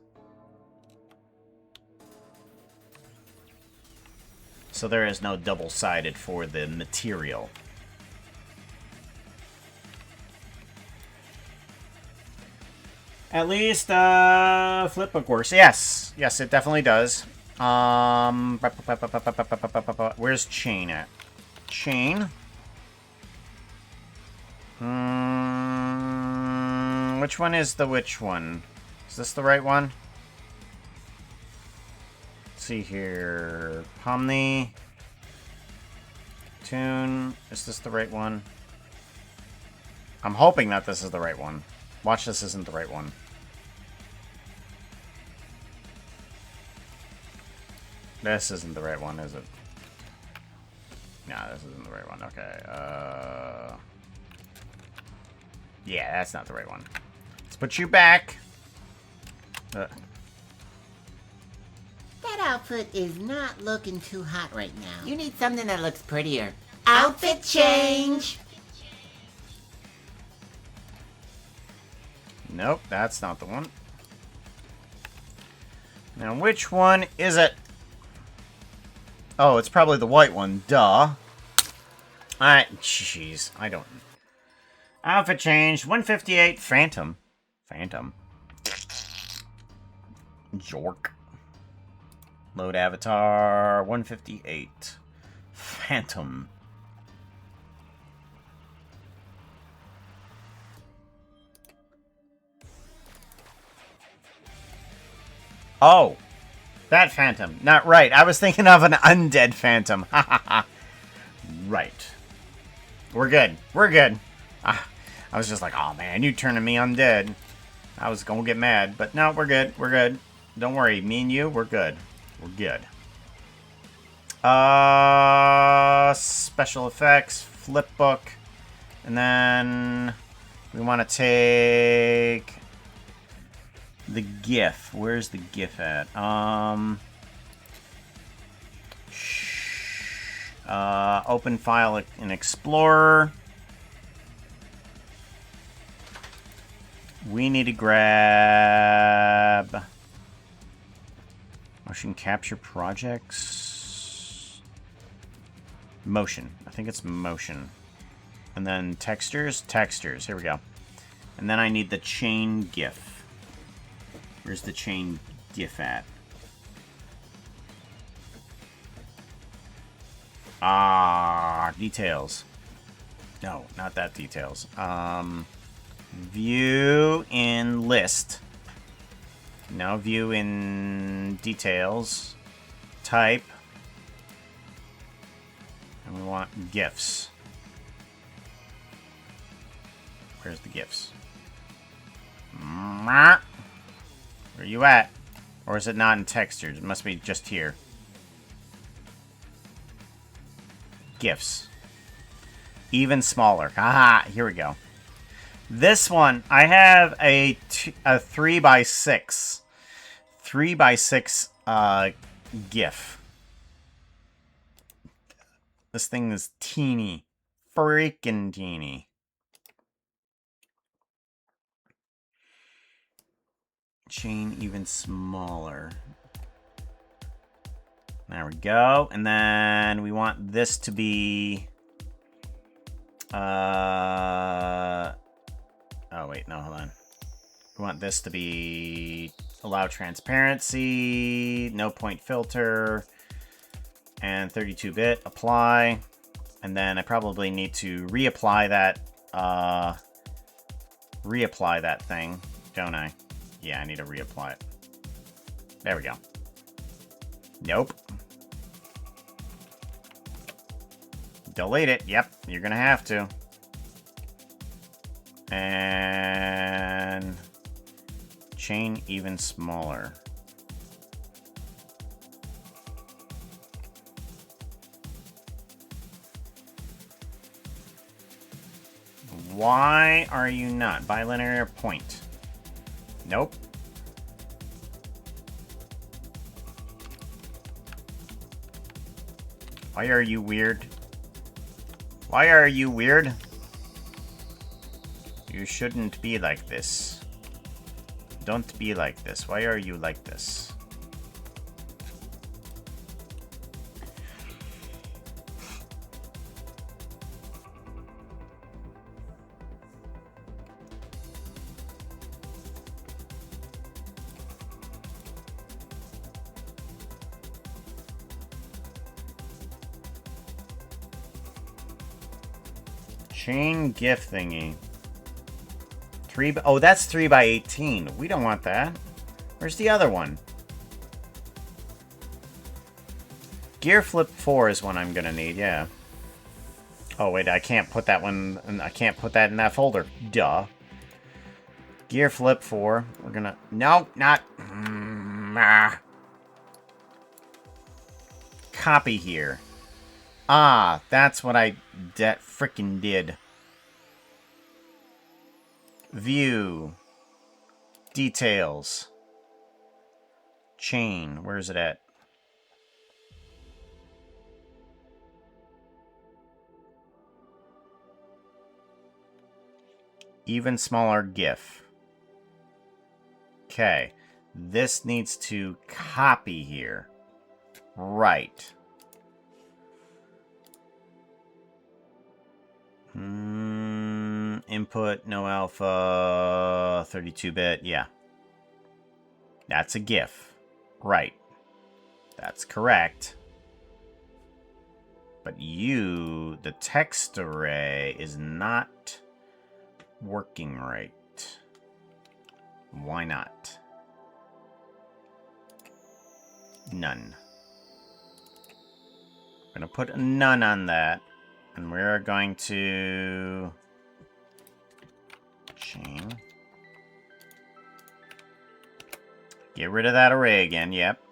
So there is no double-sided for the material. At least, flipbook works. Yes. Yes, it definitely does. Where's chain at? Chain. Which one is the which one? Is this the right one? Let's see here. Pomni. Tune. Is this the right one? I'm hoping that this is the right one. Watch, this isn't the right one. This isn't the right one, is it? Nah, this isn't the right one. Okay, yeah, that's not the right one. Let's put you back. That outfit is not looking too hot right now. You need something that looks prettier. Outfit change! Nope, that's not the one. Now, which one is it? Oh, it's probably the white one. Duh. Alright, jeez. I don't... Outfit change. 158. Phantom. Phantom. Jork. Load avatar. 158. Phantom. Oh. That phantom. Not right. I was thinking of an undead phantom. Ha ha ha. Right. We're good. We're good. I was just like, oh man, you turning me undead. I was gonna get mad, but no, we're good. We're good. Don't worry, me and you, we're good. We're good. Special effects, flipbook, and then we want to take the GIF. Where's the GIF at? Open file in Explorer. We need to grab motion capture projects. Motion. I think it's motion. And then textures. Textures. Here we go. And then I need the chain GIF. Where's the chain GIF at? Details. No, not that details. View in list. No, view in details. Type. And we want GIFs. Where's the GIFs? Where are you at? Or is it not in textures? It must be just here. GIFs. Even smaller. Haha, here we go. This one, I have a 3x6. 3x6 GIF. This thing is teeny. Freaking teeny. Chain even smaller. There we go. And then we want this to be... Oh, wait, no, hold on. We want this to be allow transparency, no point filter, and 32-bit, apply. And then I probably need to reapply that thing, don't I? Yeah, I need to reapply it. There we go. Nope. Delete it. Yep, you're gonna have to. And chain even smaller. Why are you not? Bilinear point. Nope. Why are you weird? Why are you weird? You shouldn't be like this. Don't be like this. Why are you like this? Chain GIF thingy. Oh, that's 3 by 18. We don't want that. Where's the other one? Gear Flip 4 is one I'm gonna need, yeah. Oh, wait, I can't put that one... I can't put that in that folder. Duh. Gear Flip 4. We're gonna... No, not... Copy here. Ah, that's what I frickin' did. View. Details. Chain. Where is it at? Even smaller GIF. Okay. This needs to copy here. Right. Input, no alpha, 32-bit, yeah. That's a GIF. Right. That's correct. But the text array is not working right. Why not? None. I'm going to put a none on that. And we're going to... chain. Get rid of that array again, yep.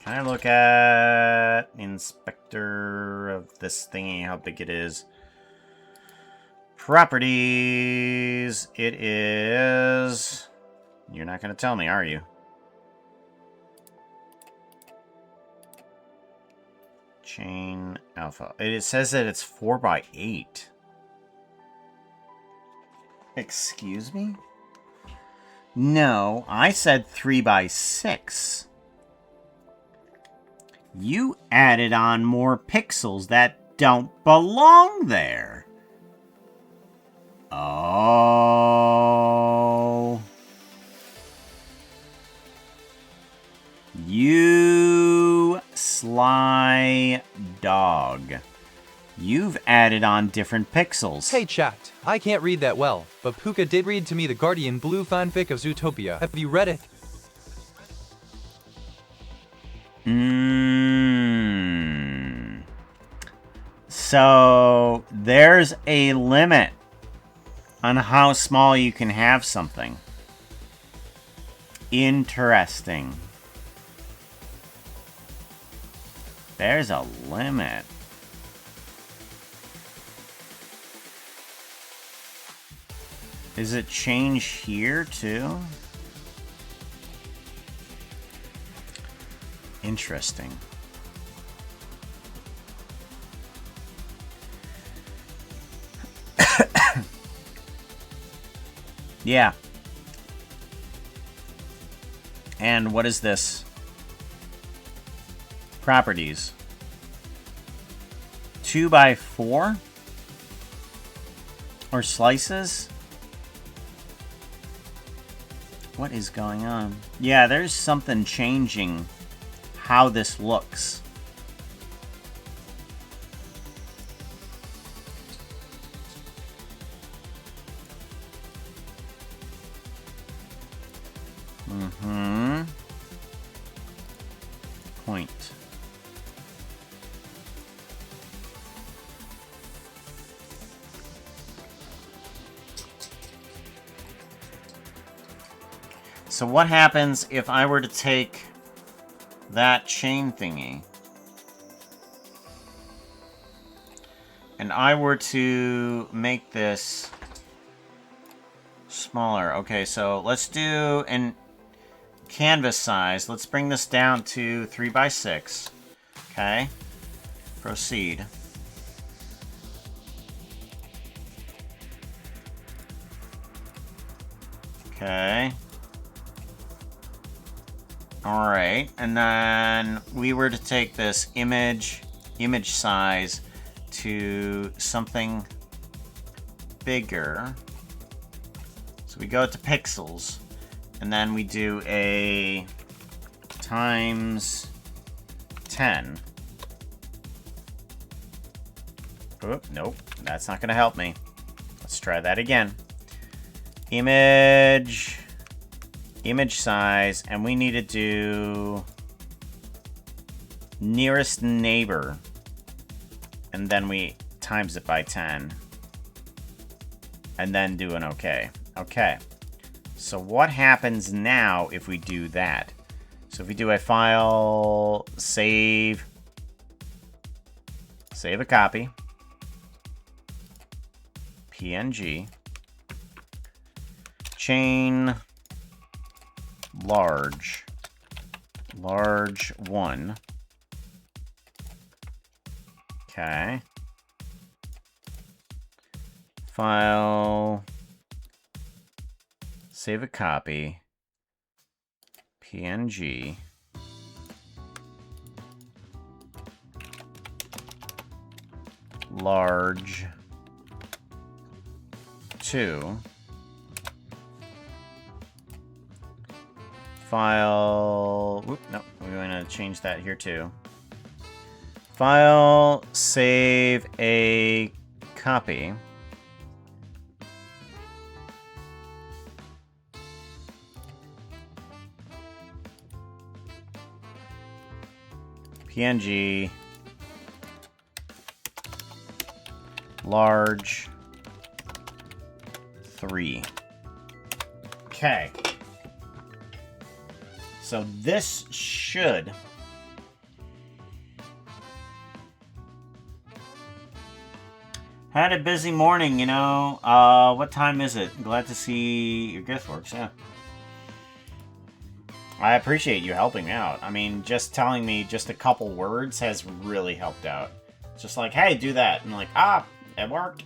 Can I look at inspector of this thingy, how big it is? Properties. It is... You're not going to tell me, are you? Chain alpha. It says that it's 4 by 8. Excuse me? No, I said 3 by 6. You added on more pixels that don't belong there. Oh. You sly dog. You've added on different pixels. Hey chat, I can't read that well, but Puka did read to me the Guardian Blue fanfic of Zootopia. Have you read it? So, there's a limit on how small you can have something. Interesting. There's a limit. Is it change here too? Interesting. Yeah. And what is this? Properties. 2 by 4? Or slices? What is going on? Yeah, there's something changing how this looks. Point. So what happens if I were to take that chain thingy and I were to make this smaller. Okay, so let's do an canvas size. Let's bring this down to 3 by 6. Okay. Proceed. Okay. Alright, and then we were to take this image size to something bigger. So we go to pixels, and then we do a times 10. Oop, nope, that's not gonna help me. Let's try that again. Image size, and we need to do nearest neighbor, and then we times it by 10, and then do an OK. Okay, so what happens now if we do that? So if we do a file, save a copy, PNG, chain large 1. Okay. File, save a copy, PNG, large 2. File, whoop, no, we're going to change that here too. File, save a copy. PNG, large 3. Okay. So this should had a busy morning, you know. What time is it? Glad to see your gift works, yeah. I appreciate you helping me out. I mean, just telling me just a couple words has really helped out. It's just like, hey, do that. And I'm like, ah, it worked.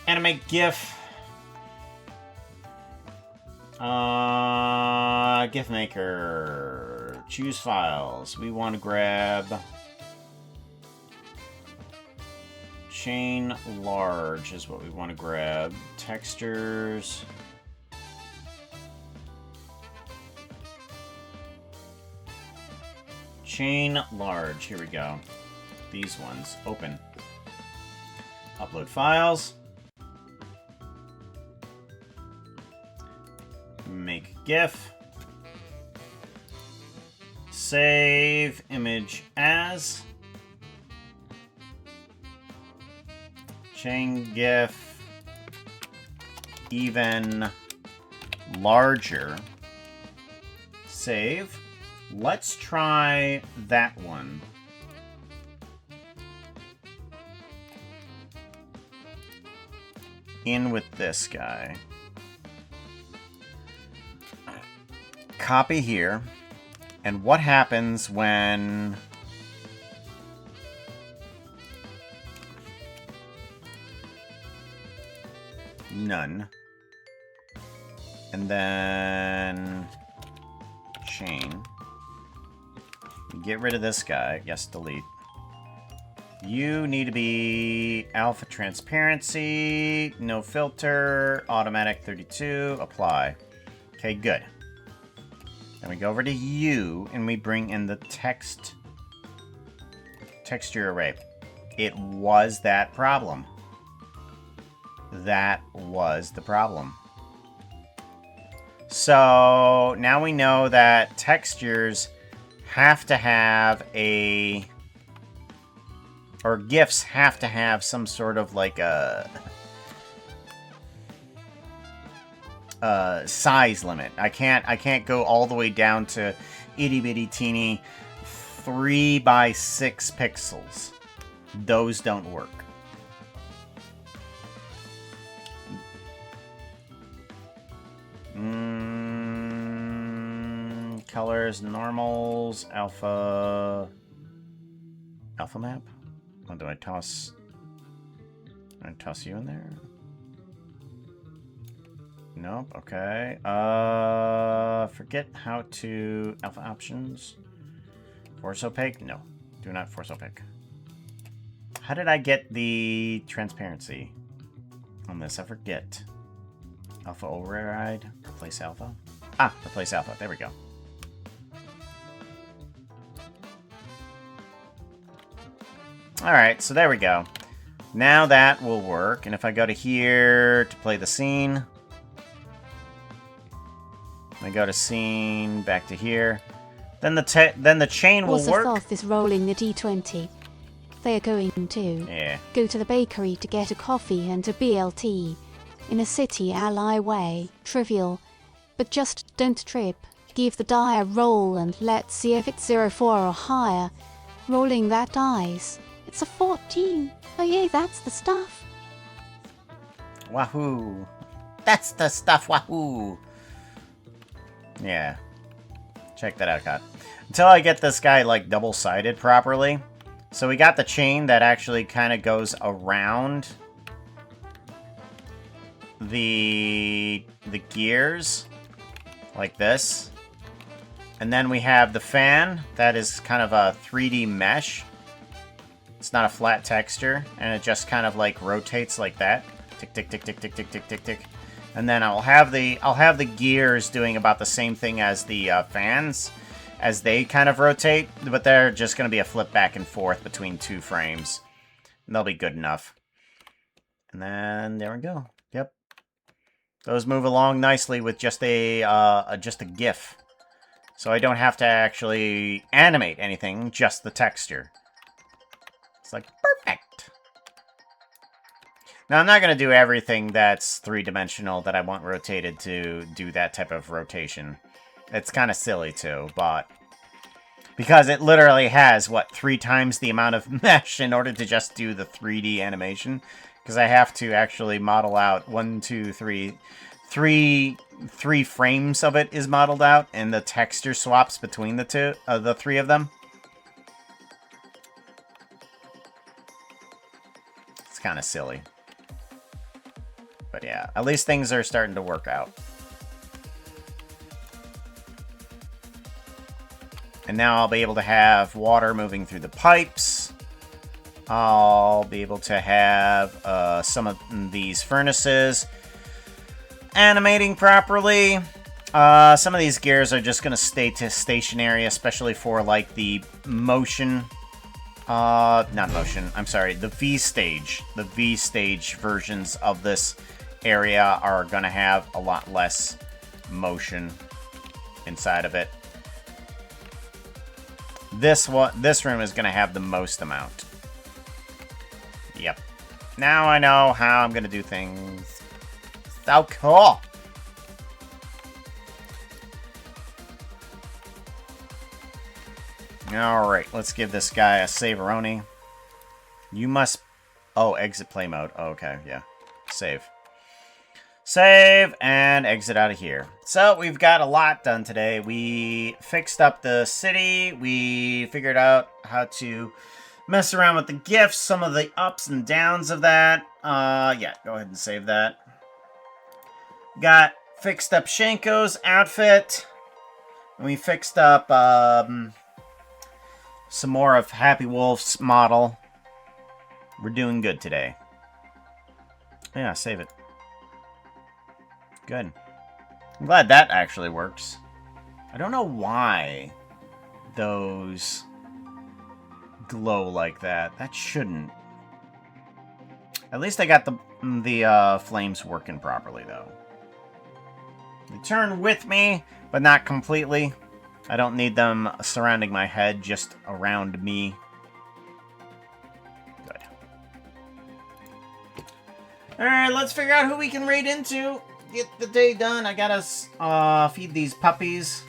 Animate GIF. GIF maker. Choose files. We want to grab chain large is what we want to grab. Textures. Chain large. Here we go. These ones. Open. Upload files. Make GIF. Save image as. Chain GIF. Even larger. Save. Let's try that one. In with this guy. Copy here. And what happens when none? And then chain. Get rid of this guy. Yes, delete. You need to be alpha transparency, no filter, automatic 32, apply. Okay, good. Then we go over to you and we bring in the texture array. It was that problem. That was the problem. So now we know that textures have to have or GIFs have to have some sort of like a size limit. I can't go all the way down to itty bitty teeny 3 by 6 pixels. those don't work. Colors, normals, alpha map. Oh, do I toss you in there? Nope. Okay. Forget how to alpha options. Force opaque? No. Do not force opaque. How did I get the transparency on this? I forget. Alpha override. Replace alpha. Ah, replace alpha. There we go. Alright, so there we go. Now that will work. And if I go to here to play the scene, I go to scene, back to here, then the chain will work. Thoth is rolling the D20. They are going to go to the bakery to get a coffee and a BLT in a city ally way. Trivial, but just don't trip. Give the die a roll and let's see if it's 04 or higher. Rolling that dice. It's a 14. Oh yeah, that's the stuff. Wahoo. That's the stuff, wahoo. Yeah. Check that out, Kat. Until I get this guy, like, double-sided properly. So we got the chain that actually kind of goes around the gears, like this. And then we have the fan, that is kind of a 3D mesh. It's not a flat texture, and it just kind of like rotates like that. Tick, tick, tick, tick, tick, tick, tick, tick, tick. And then I'll have the gears doing about the same thing as the fans, as they kind of rotate, but they're just going to be a flip back and forth between two frames. And they'll be good enough. And then there we go. Yep. Those move along nicely with just a GIF. So I don't have to actually animate anything, just the texture. It's like, perfect! Now, I'm not going to do everything that's three-dimensional that I want rotated to do that type of rotation. It's kind of silly, too, but... because it literally has, what, 3 times the amount of mesh in order to just do the 3D animation? Because I have to actually model out 1, 2, 3... Three frames of it is modeled out, and the texture swaps between the 3 of them. It's kind of silly. But yeah, at least things are starting to work out. And now I'll be able to have water moving through the pipes. I'll be able to have some of these furnaces animating properly. Some of these gears are just going to stay stationary, especially for, like, the motion... not motion, I'm sorry, the VStage. The VStage versions of this area are going to have a lot less motion inside of it. This room is going to have the most amount. Yep. Now I know how I'm going to do things. So cool! Alright, let's give this guy a saveroni. You must... oh, exit play mode. Oh, okay, yeah. Save. Save, and exit out of here. So, we've got a lot done today. We fixed up the city. We figured out how to mess around with the gifts, some of the ups and downs of that. Yeah, go ahead and save that. Got fixed up Shanko's outfit. We fixed up some more of Happy Wolf's model. We're doing good today. Yeah, save it. Good. I'm glad that actually works. I don't know why those glow like that. That shouldn't. At least I got the flames working properly, though. They turn with me, but not completely. I don't need them surrounding my head, just around me. Good. Alright, let's figure out who we can raid into. Get the day done. I gotta feed these puppies.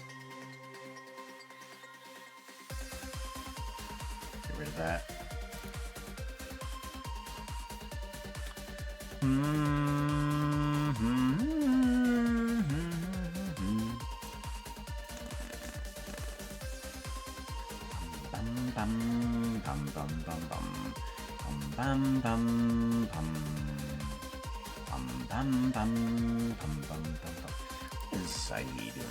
Get rid of that. What is Saeed doing?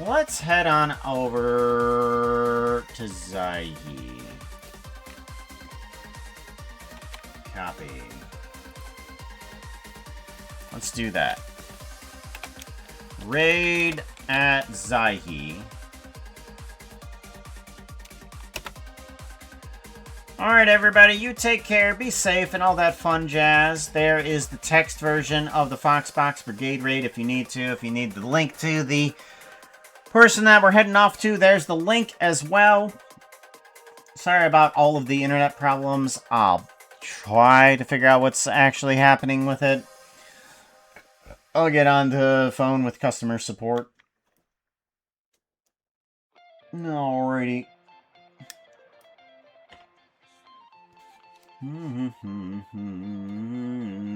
Let's head on over to Zaihi. Copy. Let's do that. Raid at Zaihi. Alright everybody, you take care, be safe, and all that fun jazz. There is the text version of the Foxbox Brigade raid if you need to. If you need the link to the person that we're heading off to, there's the link as well. Sorry about all of the internet problems. I'll try to figure out what's actually happening with it. I'll get on the phone with customer support. Alrighty.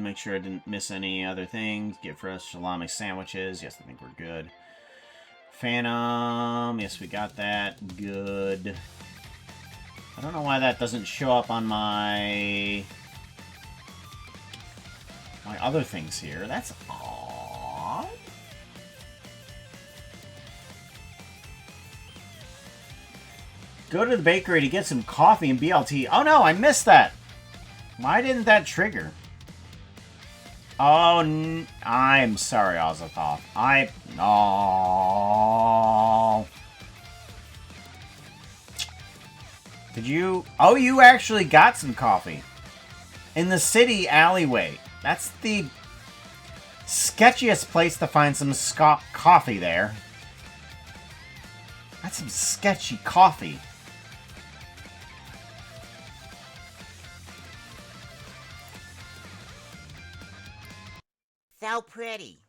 Make sure I didn't miss any other things. Get fresh salami sandwiches. Yes, I think we're good. Phantom. Yes, we got that. Good. I don't know why that doesn't show up on my other things here. That's odd. Go to the bakery to get some coffee and BLT. Oh no, I missed that. Why didn't that trigger? Oh, I'm sorry, Ozathoth. No. Did you... Oh, you actually got some coffee. In the city alleyway. That's the sketchiest place to find some coffee there. That's some sketchy coffee. So pretty.